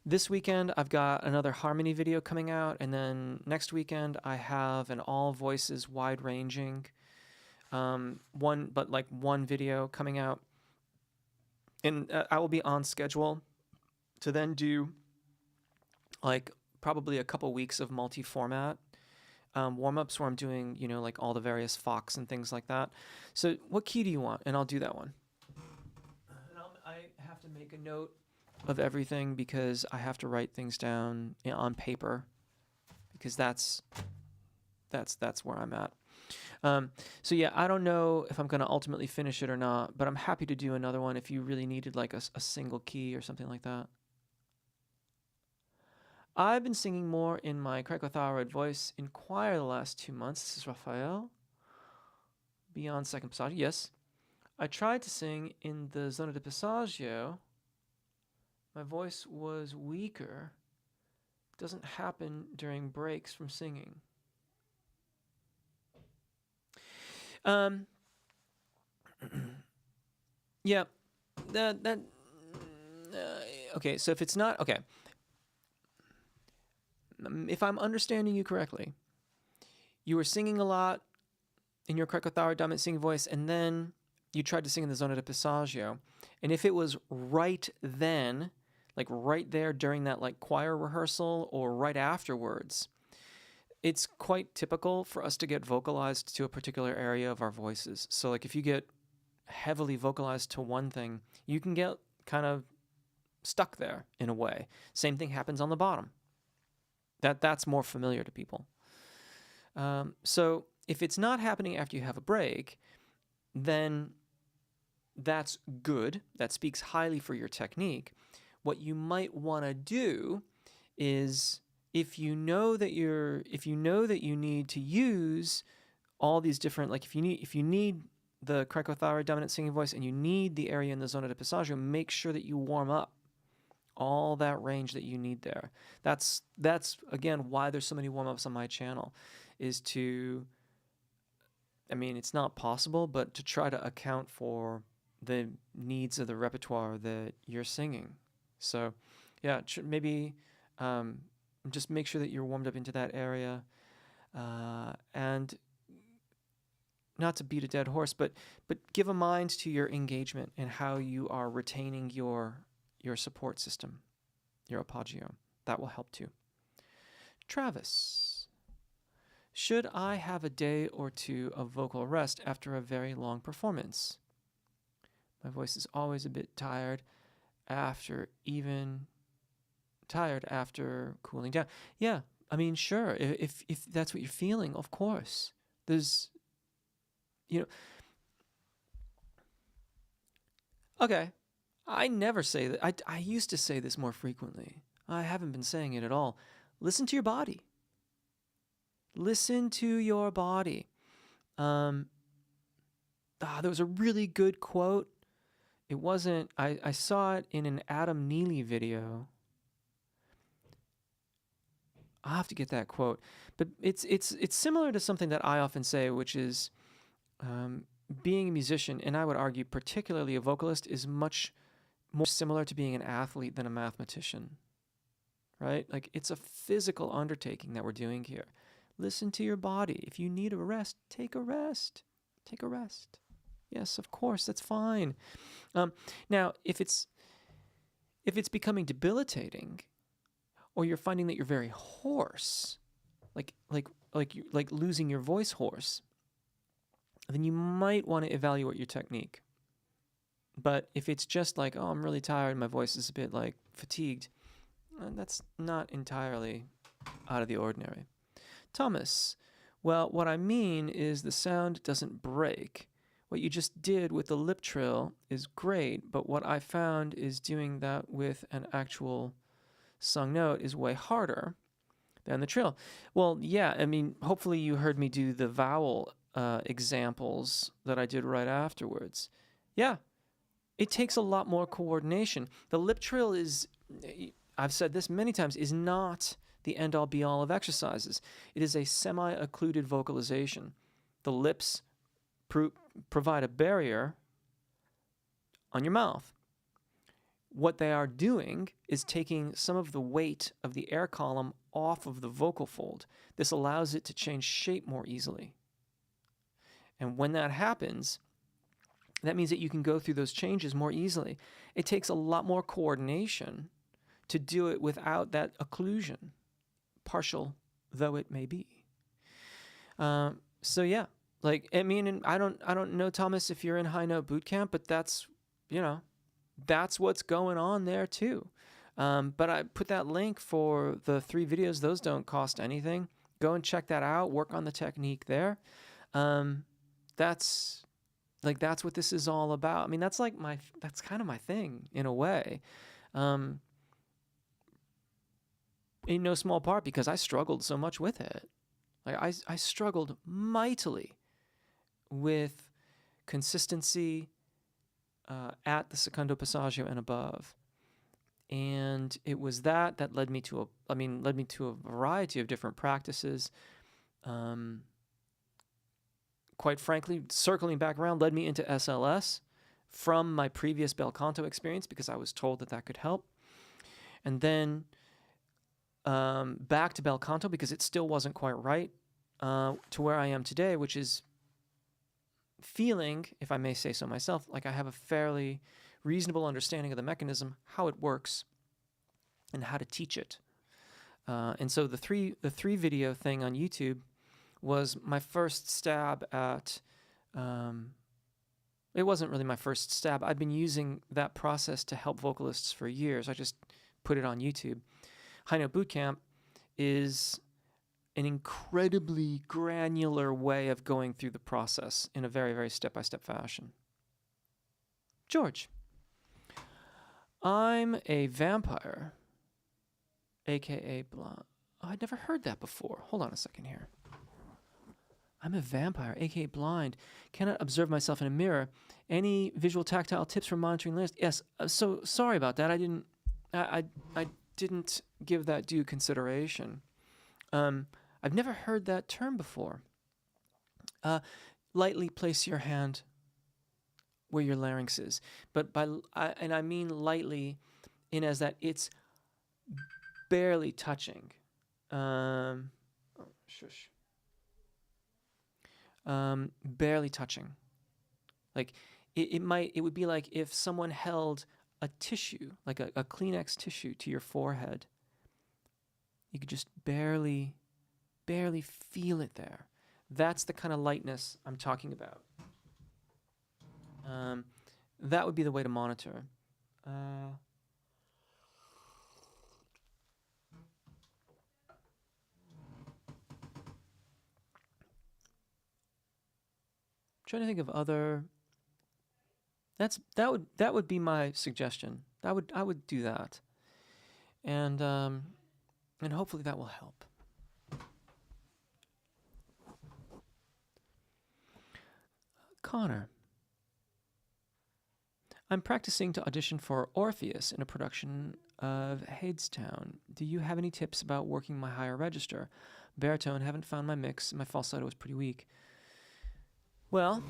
this weekend I've got another harmony video coming out, and then next weekend I have an all voices wide ranging one video coming out, and I will be on schedule to then do like probably a couple weeks of multi-format warm-ups where I'm doing like all the various Fox and things like that. So what key do you want? And I'll do that one. And I have to make a note of everything because I have to write things down on paper, because that's where I'm at. So yeah, I don't know if I'm going to ultimately finish it or not, but I'm happy to do another one if you really needed like a single key or something like that. I've been singing more in my cricothyroid voice in choir the last 2 months. This is Raphael. Beyond second passage, yes. I tried to sing in the zona de passaggio. My voice was weaker doesn't happen during breaks from singing. Yeah, that okay. So if it's not okay, if I'm understanding you correctly, you were singing a lot in your cricothyroid dominant singing voice, and then you tried to sing in the zona de passaggio, and if it was right then, like right there during that like choir rehearsal or right afterwards, it's quite typical for us to get vocalized to a particular area of our voices. So like if you get heavily vocalized to one thing, you can get kind of stuck there in a way. Same thing happens on the bottom. That's more familiar to people. So if it's not happening after you have a break, then that's good. That speaks highly for your technique. What you might want to do is, if you know that you need to use all these different, like if you need the cricothyroid dominant singing voice and you need the area in the zona de passaggio, make sure that you warm up all that range that you need there. That's again why there's so many warm-ups on my channel, is to, I mean, it's not possible, but to try to account for the needs of the repertoire that you're singing. So yeah, maybe just make sure that you're warmed up into that area, and not to beat a dead horse, but give a mind to your engagement and how you are retaining your support system, your appoggio. That will help too. Travis, should I have a day or two of vocal rest after a very long performance? My voice is always a bit tired after cooling down. Yeah, I mean, sure. If that's what you're feeling, of course. There's, okay. I never say that. I used to say this more frequently. I haven't been saying it at all. Listen to your body. Listen to your body. There was a really good quote. It wasn't, I saw it in an Adam Neely video. I'll have to get that quote. But it's similar to something that I often say, which is being a musician, and I would argue particularly a vocalist, is much more similar to being an athlete than a mathematician, right? Like, it's a physical undertaking that we're doing here. Listen to your body. If you need a rest, take a rest. Take a rest. Yes, of course, that's fine. Now, if it's becoming debilitating, or you're finding that you're very hoarse, like losing your voice hoarse, then you might want to evaluate your technique. But if it's just like, oh, I'm really tired, my voice is a bit like fatigued, that's not entirely out of the ordinary. Thomas, well, what I mean is the sound doesn't break. What you just did with the lip trill is great, but what I found is doing that with an actual sung note is way harder than the trill. Well, yeah, I mean, hopefully you heard me do the vowel examples that I did right afterwards. Yeah. It takes a lot more coordination. The lip trill is, I've said this many times, is not the end-all be-all of exercises. It is a semi-occluded vocalization. The lips provide a barrier on your mouth. What they are doing is taking some of the weight of the air column off of the vocal fold. This allows it to change shape more easily. And when that happens, that means that you can go through those changes more easily. It takes a lot more coordination to do it without that occlusion, partial though it may be. So yeah, like, I mean, I don't know, Thomas, if you're in high note boot camp, but that's what's going on there too. But I put that link for the 3 videos. Those don't cost anything. Go and check that out. Work on the technique there. That's what this is all about. I mean, that's kind of my thing in a way. In no small part because I struggled so much with it. Like, I struggled mightily with consistency at the secondo passaggio and above. And it was that led me to a variety of different practices. Quite frankly, circling back around, led me into SLS from my previous bel canto experience because I was told that could help. And then back to bel canto because it still wasn't quite right to where I am today, which is feeling, if I may say so myself, like I have a fairly reasonable understanding of the mechanism, how it works, and how to teach it. And so the three video thing on YouTube was my first stab at. It wasn't really my first stab. I've been using that process to help vocalists for years. I just put it on YouTube. High Note Bootcamp is an incredibly granular way of going through the process in a very, very step-by-step fashion. George, I'm a vampire, aka blind. Oh, I'd never heard that before. Hold on a second here. I'm a vampire, aka blind. Cannot observe myself in a mirror. Any visual tactile tips for monitoring layers? Yes. So sorry about that. I didn't give that due consideration. I've never heard that term before. Lightly place your hand where your larynx is, but I mean lightly, in as that it's barely touching. Shush. Barely touching. Like it would be like if someone held a tissue, like a Kleenex tissue, to your forehead. You could just barely feel it there. That's the kind of lightness I'm talking about. That would be the way to monitor. Trying to think of other. That would be my suggestion. I would do that, and hopefully that will help. Connor, I'm practicing to audition for Orpheus in a production of Hadestown. Do you have any tips about working my higher register? Baritone, haven't found my mix. My falsetto is pretty weak. Well,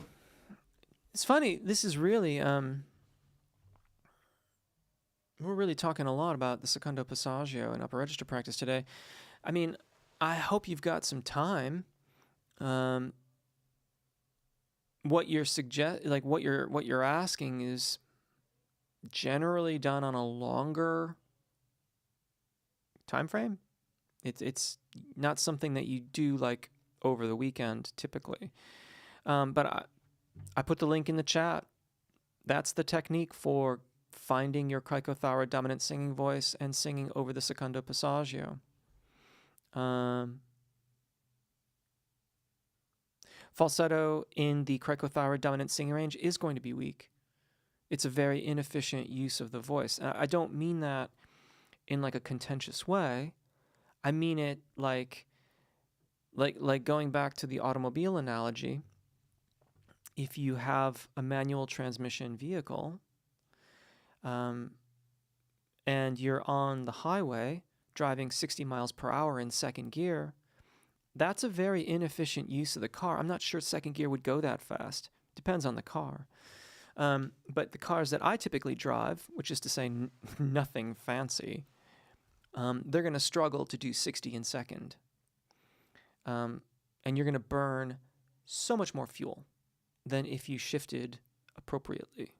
it's funny. This is really, we're really talking a lot about the secondo passaggio and upper register practice today. I mean, I hope you've got some time. What you're asking is generally done on a longer time frame. It's not something that you do like over the weekend typically. But I put the link in the chat. That's the technique for finding your cricothyroid dominant singing voice and singing over the secondo passaggio. Falsetto in the cricothyroid dominant singing range is going to be weak. It's a very inefficient use of the voice. And I don't mean that in like a contentious way. I mean it like going back to the automobile analogy. If you have a manual transmission vehicle, and you're on the highway driving 60 miles per hour in second gear, that's a very inefficient use of the car. I'm not sure second gear would go that fast. Depends on the car. But the cars that I typically drive, which is to say nothing fancy, they're going to struggle to do 60 in second. And you're going to burn so much more fuel than if you shifted appropriately.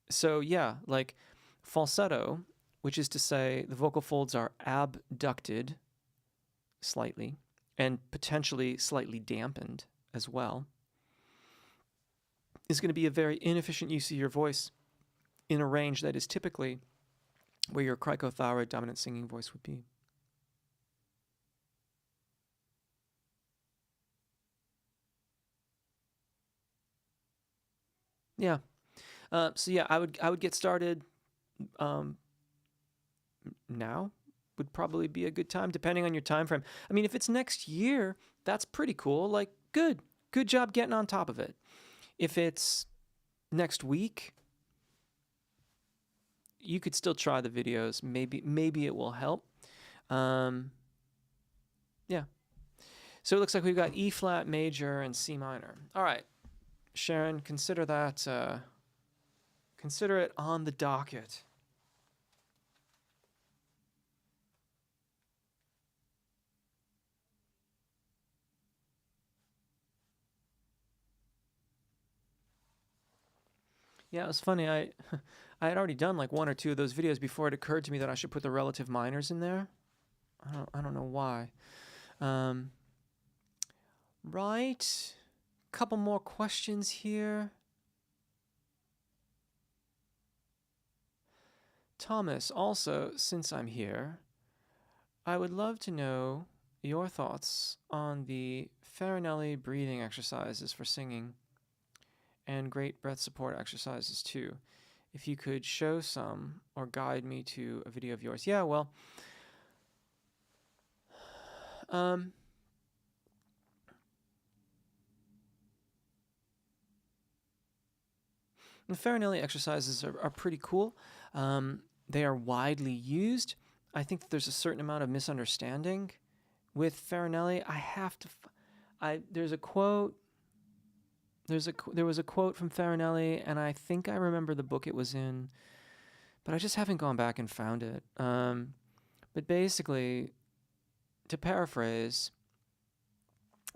So yeah, like falsetto, which is to say the vocal folds are abducted slightly and potentially slightly dampened as well, is going to be a very inefficient use of your voice in a range that is typically where your cricothyroid dominant singing voice would be. Yeah. So yeah, I would get started now would probably be a good time, depending on your time frame. I mean, if it's next year, that's pretty cool. Like, good job getting on top of it. If it's next week, you could still try the videos. Maybe it will help. Yeah. So it looks like we've got E flat major and C minor. All right, Sharon, consider that. Consider it on the docket. Yeah, it was funny. I had already done like one or two of those videos before it occurred to me that I should put the relative minors in there. I don't know why. Right. Couple more questions here. Thomas, also, since I'm here, I would love to know your thoughts on the Farinelli breathing exercises for singing and great breath support exercises too. If you could show some or guide me to a video of yours. Yeah, well, the Farinelli exercises are pretty cool. They are widely used. I think that there's a certain amount of misunderstanding with Farinelli. There's a quote. There was a quote from Farinelli, and I think I remember the book it was in, but I just haven't gone back and found it. But basically, to paraphrase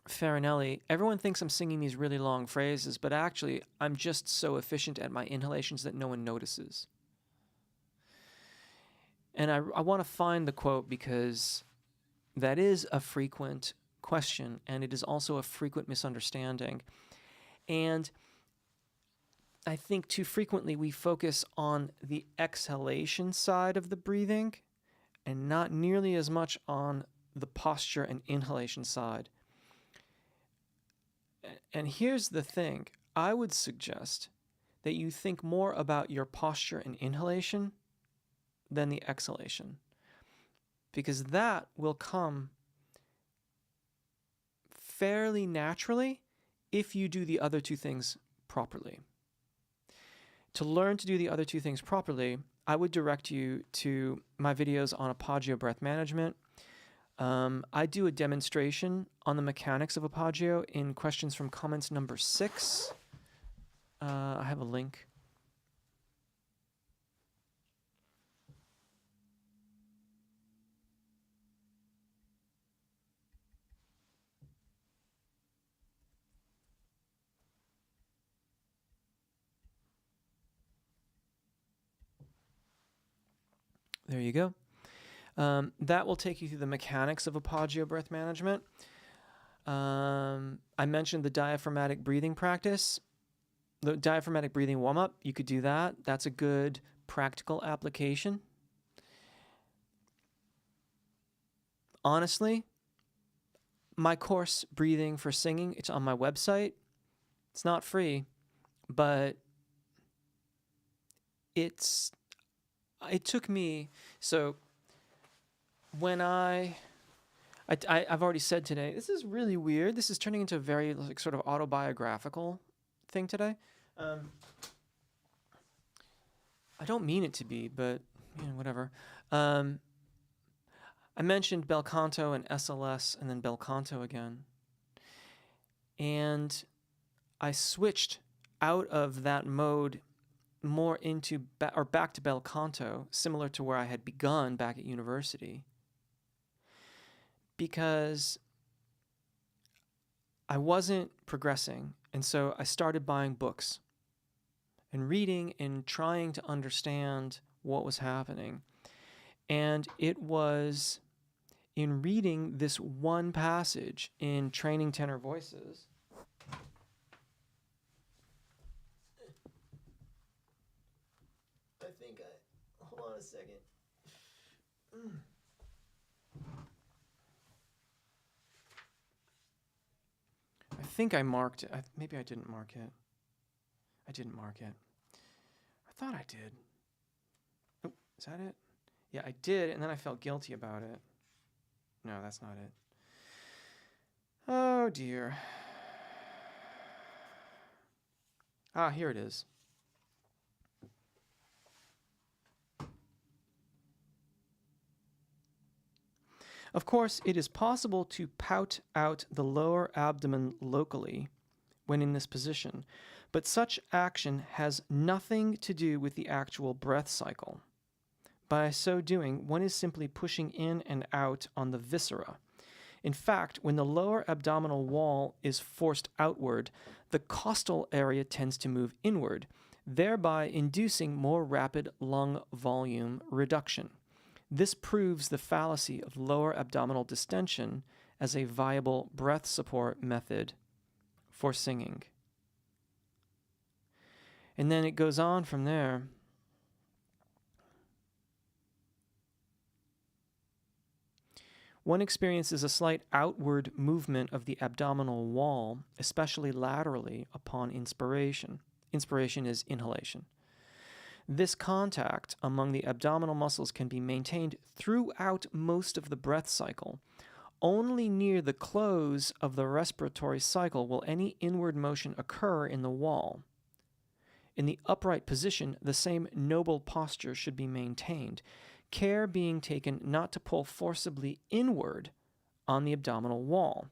Farinelli, everyone thinks I'm singing these really long phrases, but actually, I'm just so efficient at my inhalations that no one notices. And I want to find the quote because that is a frequent question, and it is also a frequent misunderstanding. And I think too frequently we focus on the exhalation side of the breathing and not nearly as much on the posture and inhalation side. And here's the thing. I would suggest that you think more about your posture and inhalation than the exhalation, because that will come fairly naturally if you do the other two things properly. To learn to do the other two things properly, I would direct you to my videos on Apagio breath management. I do a demonstration on the mechanics of Apagio in questions from comments number 6. I have a link. There you go. That will take you through the mechanics of Apagio breath management. I mentioned the diaphragmatic breathing practice. The diaphragmatic breathing warm-up, you could do that. That's a good practical application. Honestly, my course, Breathing for Singing, it's on my website. It's not free, but it took me, so when I've already said today, this is really weird. This is turning into a very like sort of autobiographical thing today. I don't mean it to be, but whatever. I mentioned bel canto and SLS and then bel canto again. And I switched out of that mode more into back to bel canto, similar to where I had begun back at university, because I wasn't progressing. And so I started buying books and reading and trying to understand what was happening. And it was in reading this one passage in Training Tenor Voices. Hold on a second. I think I marked it. Maybe I didn't mark it. I didn't mark it. I thought I did. Oh, is that it? Yeah, I did, and then I felt guilty about it. No, that's not it. Oh, dear. Here it is. Of course, it is possible to pout out the lower abdomen locally when in this position, but such action has nothing to do with the actual breath cycle. By so doing, one is simply pushing in and out on the viscera. In fact, when the lower abdominal wall is forced outward, the costal area tends to move inward, thereby inducing more rapid lung volume reduction. This proves the fallacy of lower abdominal distension as a viable breath support method for singing. And then it goes on from there. One experiences a slight outward movement of the abdominal wall, especially laterally, upon inspiration. Inspiration is inhalation. This contact among the abdominal muscles can be maintained throughout most of the breath cycle. Only near the close of the respiratory cycle will any inward motion occur in the wall. In the upright position, the same noble posture should be maintained, care being taken not to pull forcibly inward on the abdominal wall.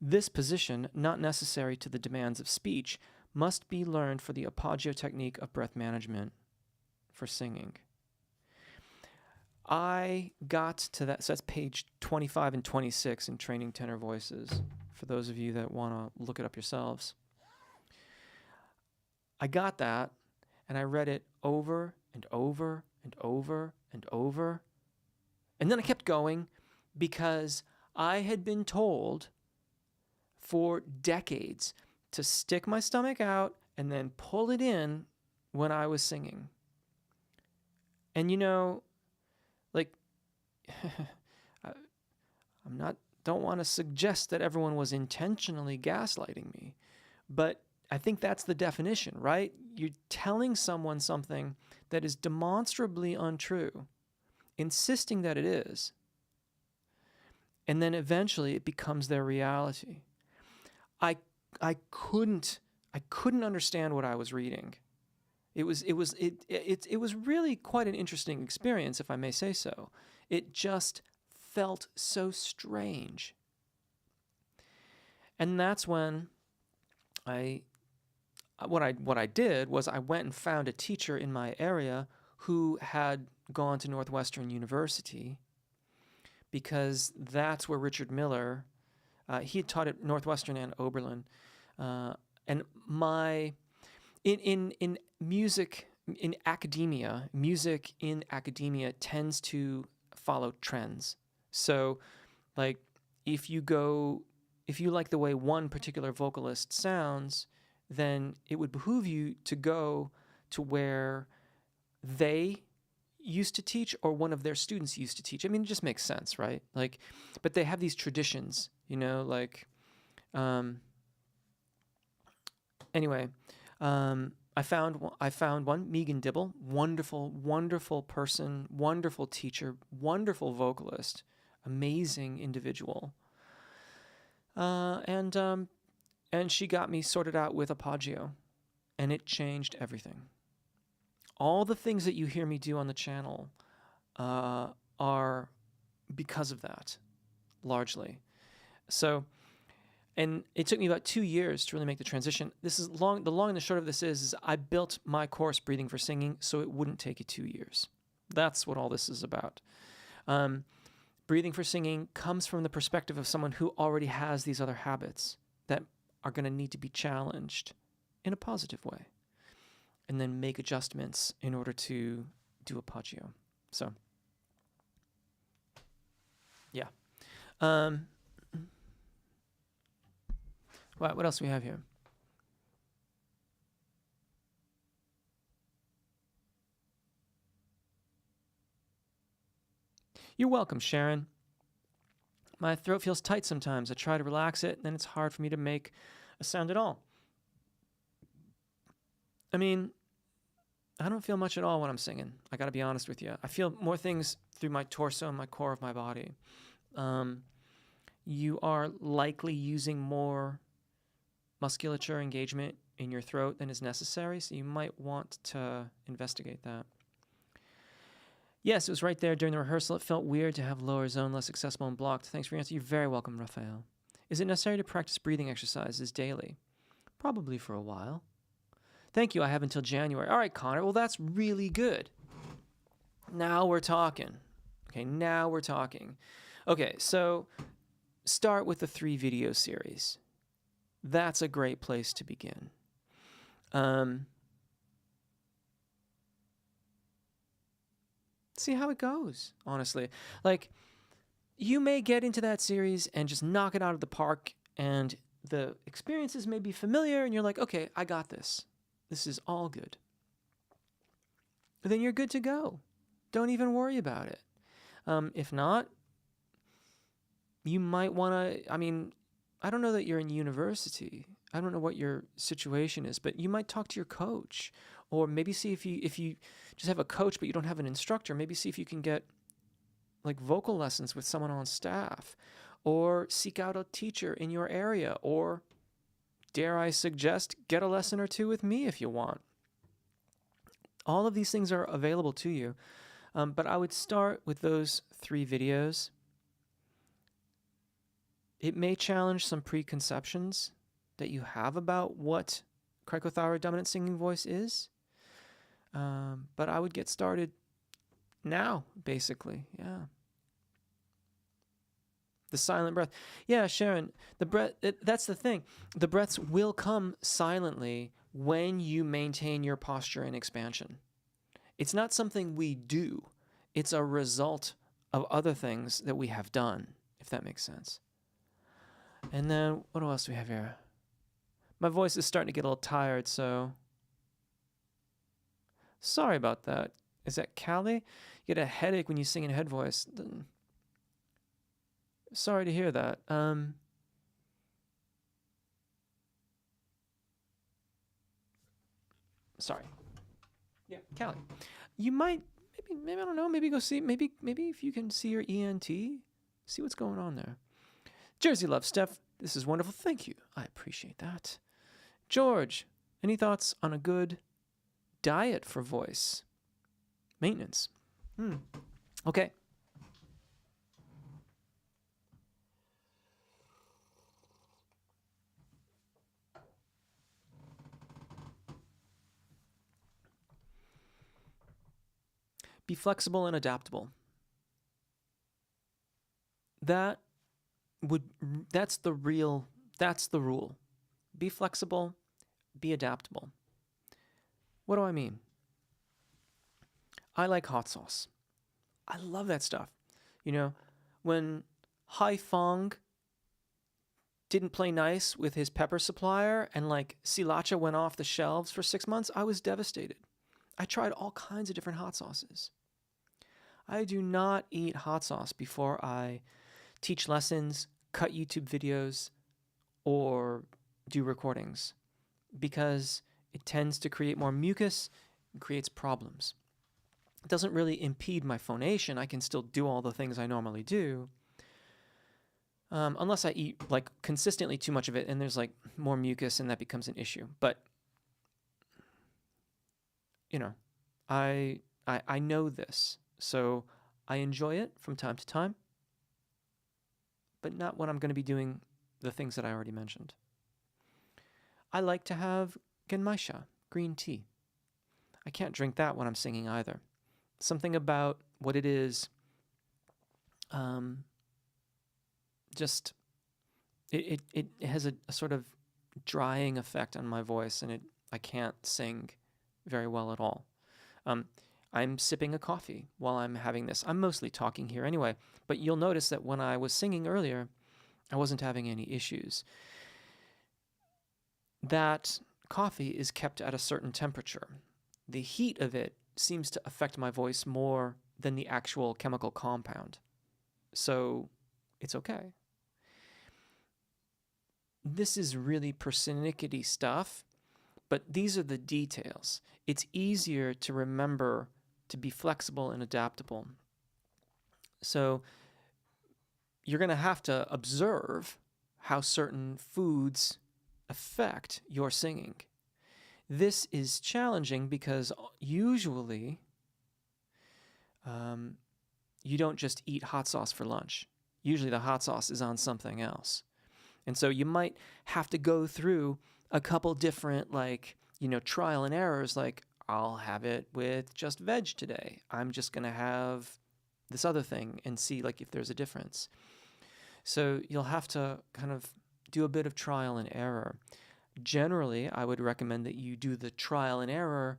This position, not necessary to the demands of speech, must be learned for the appoggio technique of breath management for singing. I got to that, so that's page 25 and 26 in Training Tenor Voices, for those of you that want to look it up yourselves. I got that, and I read it over and over and over and over. And then I kept going because I had been told for decades to stick my stomach out and then pull it in when I was singing. And like, don't want to suggest that everyone was intentionally gaslighting me, but I think that's the definition, right? You're telling someone something that is demonstrably untrue, insisting that it is, and then eventually it becomes their reality. I couldn't understand what I was reading. It was really quite an interesting experience, if I may say so. It just felt so strange. And that's when what I did was I went and found a teacher in my area who had gone to Northwestern University, because that's where Richard Miller, he had taught at Northwestern and Oberlin, and in music in academia tends to follow trends. So, like, if you like the way one particular vocalist sounds, then it would behoove you to go to where they used to teach or one of their students used to teach. I mean, it just makes sense, right? Like, but they have these traditions, like, anyway, I found one, Megan Dibble, wonderful person, wonderful teacher, wonderful vocalist, amazing individual. And she got me sorted out with appoggio, and it changed everything. All the things that you hear me do on the channel are because of that, largely. So, and it took me about 2 years to really make the transition. The long and the short of this is I built my course, Breathing for Singing, so it wouldn't take you 2 years. That's what all this is about. Breathing for Singing comes from the perspective of someone who already has these other habits that are going to need to be challenged in a positive way, and then make adjustments in order to do appoggio. So, yeah. What else do we have here? You're welcome, Sharon. My throat feels tight sometimes. I try to relax it, and then it's hard for me to make a sound at all. I mean, I don't feel much at all when I'm singing. I got to be honest with you. I feel more things through my torso and my core of my body. You are likely using more musculature engagement in your throat than is necessary, so you might want to investigate that. Yes, it was right there during the rehearsal. It felt weird to have lower zone less accessible and blocked. Thanks for your answer. You're very welcome, Raphael. Is it necessary to practice breathing exercises daily? Probably for a while. Thank you. I have until January. All right, Connor. Well, that's really good. Now we're talking. Okay, now we're talking. Okay, so start with the 3 video series. That's a great place to begin. See how it goes, honestly. Like, you may get into that series and just knock it out of the park, and the experiences may be familiar, and you're like, okay, I got this. This is all good. Then you're good to go. Don't even worry about it. If not, you might want to, I don't know that you're in university. I don't know what your situation is, but you might talk to your coach, or maybe see if you just have a coach but you don't have an instructor, maybe see if you can get like vocal lessons with someone on staff, or seek out a teacher in your area, or dare I suggest, get a lesson or 2 with me if you want. All of these things are available to you, but I would start with those 3 videos. It may challenge some preconceptions that you have about what cricothyroid dominant singing voice is, but I would get started now, basically. Yeah. The silent breath. Yeah, Sharon, the breath, that's the thing. The breaths will come silently when you maintain your posture and expansion. It's not something we do. It's a result of other things that we have done, if that makes sense. And then, what else do we have here? My voice is starting to get a little tired, so sorry about that. Is that Callie? You get a headache when you sing in head voice. Sorry to hear that. Sorry. Yeah, Callie. You might, maybe I don't know, maybe go see, maybe if you can see your ENT, see what's going on there. Jersey Love, Steph, this is wonderful. Thank you. I appreciate that. George, any thoughts on a good diet for voice maintenance? Okay. Be flexible and adaptable. That's the rule. Be flexible, be adaptable. What do I mean? I like hot sauce. I love that stuff. You know, when Hai Fong didn't play nice with his pepper supplier and like sriracha went off the shelves for 6 months, I was devastated. I tried all kinds of different hot sauces. I do not eat hot sauce before I teach lessons, cut YouTube videos, or do recordings, because it tends to create more mucus and creates problems. It doesn't really impede my phonation. I can still do all the things I normally do, unless I eat like consistently too much of it and there's like more mucus and that becomes an issue. But you know, I know this, so I enjoy it from time to time, but not when I'm going to be doing the things that I already mentioned. I like to have genmaisha, green tea. I can't drink that when I'm singing either. Something about what it is, just it has a sort of drying effect on my voice, and I can't sing very well at all. I'm sipping a coffee while I'm having this. I'm mostly talking here anyway, but you'll notice that when I was singing earlier, I wasn't having any issues. That coffee is kept at a certain temperature. The heat of it seems to affect my voice more than the actual chemical compound. So it's okay. This is really persnickety stuff, but these are the details. It's easier to remember to be flexible and adaptable. So you're going to have to observe how certain foods affect your singing. This is challenging because usually you don't just eat hot sauce for lunch. Usually the hot sauce is on something else. And so you might have to go through a couple different, trial and errors, like, I'll have it with just veg today. I'm just going to have this other thing and see, if there's a difference. So you'll have to kind of do a bit of trial and error. Generally, I would recommend that you do the trial and error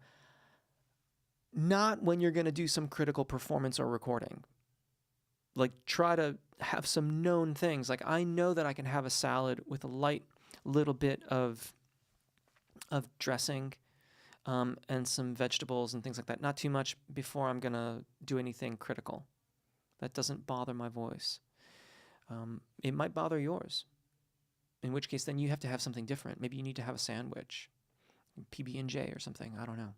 not when you're going to do some critical performance or recording. Try to have some known things. I know that I can have a salad with a light little bit of dressing and some vegetables and things like that. Not too much before I'm going to do anything critical. That doesn't bother my voice. It might bother yours, in which case then you have to have something different. Maybe you need to have a sandwich, PB&J or something. I don't know.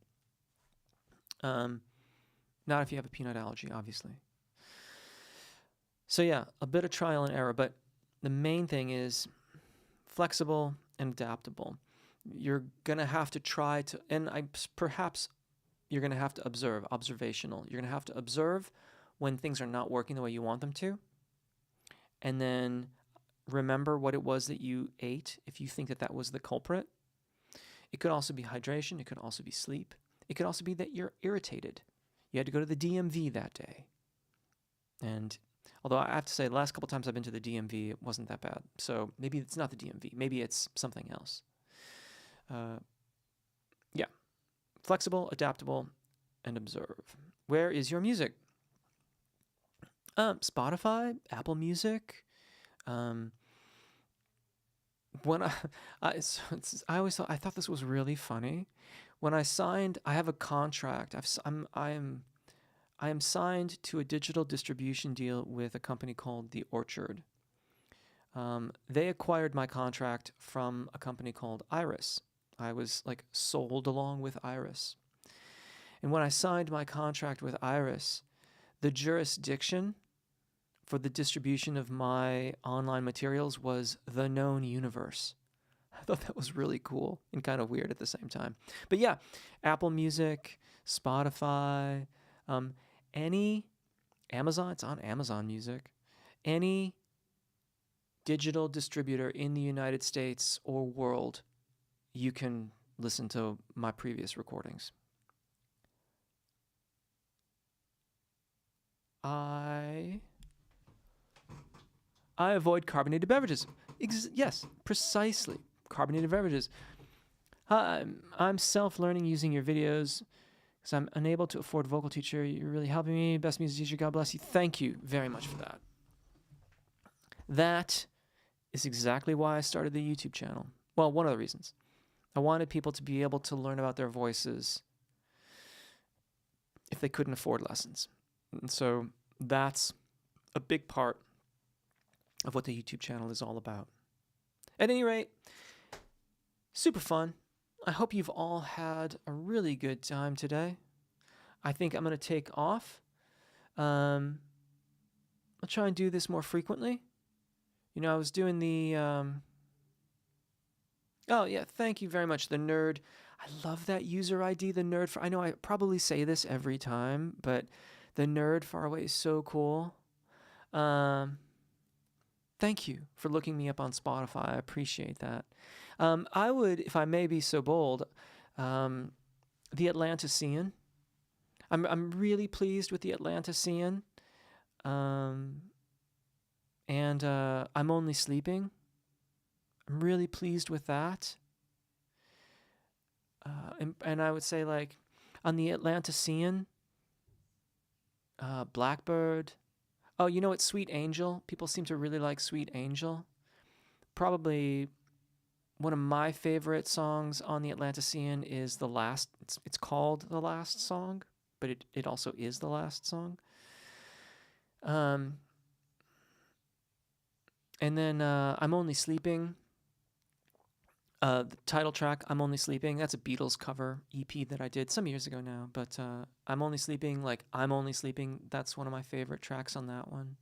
Not if you have a peanut allergy, obviously. So yeah, a bit of trial and error, but the main thing is flexible and adaptable. You're going to have to try to, and perhaps you're going to have to observational. You're going to have to observe when things are not working the way you want them to, and then remember what it was that you ate if you think that was the culprit. It could also be hydration. It could also be sleep. It could also be that you're irritated. You had to go to the DMV that day. And although I have to say, the last couple times I've been to the DMV, it wasn't that bad. So maybe it's not the DMV. Maybe it's something else. Yeah. Flexible, adaptable, and observe. Where is your music? Spotify, Apple Music. When I thought this was really funny. When I signed, I have a contract. I am signed to a digital distribution deal with a company called The Orchard. They acquired my contract from a company called Iris. I was sold along with Iris. And when I signed my contract with Iris, the jurisdiction for the distribution of my online materials was the known universe. I thought that was really cool and kind of weird at the same time. But yeah, Apple Music, Spotify, any Amazon, it's on Amazon Music, any digital distributor in the United States or world, you can listen to my previous recordings. I avoid carbonated beverages. Yes, precisely. Carbonated beverages. I'm self-learning using your videos because I'm unable to afford a vocal teacher. You're really helping me. Best music teacher. God bless you. Thank you very much for that. That is exactly why I started the YouTube channel. Well, one of the reasons. I wanted people to be able to learn about their voices if they couldn't afford lessons. And so that's a big part of what the YouTube channel is all about. At any rate, super fun. I hope you've all had a really good time today. I think I'm going to take off. I'll try and do this more frequently. I was doing the... Oh, yeah, thank you very much, the nerd. I love that user ID, the nerd. I know I probably say this every time, but the nerd far away is so cool. Thank you for looking me up on Spotify. I appreciate that. I would, if I may be so bold, the Atlantean. I'm really pleased with the Atlantean. And I'm Only Sleeping. I'm really pleased with that. And I would say on the Atlantean, Blackbird. Oh, you know what? Sweet Angel. People seem to really like Sweet Angel. Probably one of my favorite songs on the Atlantean is The Last. It's called The Last Song, but it also is the last song. And then I'm Only Sleeping. The title track, I'm Only Sleeping, that's a Beatles cover EP that I did some years ago now, but I'm Only Sleeping, I'm Only Sleeping, that's one of my favorite tracks on that one.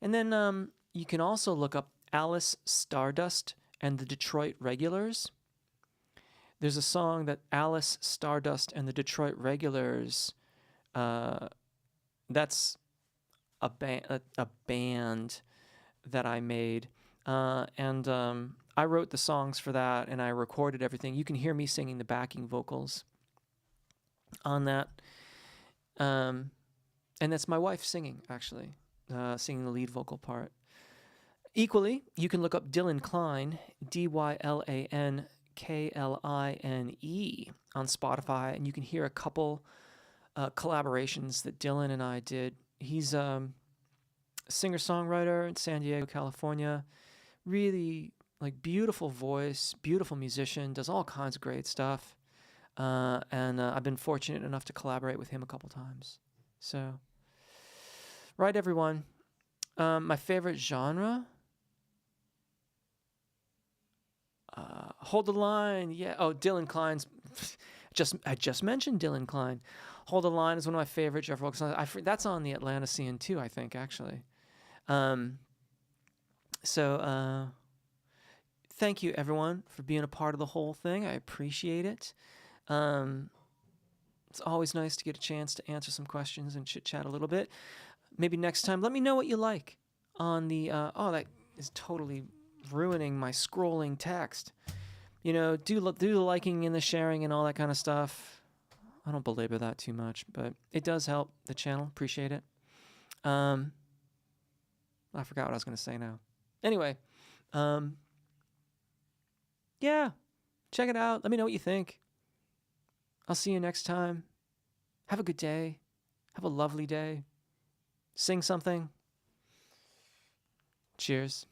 And then you can also look up Alice Stardust and the Detroit Regulars. There's a song that Alice Stardust and the Detroit Regulars That's a band that I made, and I wrote the songs for that, and I recorded everything. You can hear me singing the backing vocals on that, and that's my wife singing, actually, singing the lead vocal part. Equally, you can look up Dylan Klein, DYLAN KLINE, on Spotify, and you can hear a couple collaborations that Dylan and I did. He's a singer-songwriter in San Diego, California. Really, like, beautiful voice, beautiful musician, does all kinds of great stuff. And I've been fortunate enough to collaborate with him a couple times. So, right, everyone. My favorite genre? Hold the Line. Yeah. Oh, Dylan Klein's. I just mentioned Dylan Klein. Hold the Line is one of my favorite Jeff Wilkes songs. That's on the Atlanta scene too, I think, actually. So thank you, everyone, for being a part of the whole thing. I appreciate it. It's always nice to get a chance to answer some questions and chit-chat a little bit. Maybe next time, let me know what you like on the... that is totally ruining my scrolling text. You know, do the liking and the sharing and all that kind of stuff. I don't belabor that too much, but it does help the channel. Appreciate it. I forgot what I was going to say now. Anyway, yeah, check it out. Let me know what you think. I'll see you next time. Have a good day. Have a lovely day. Sing something. Cheers.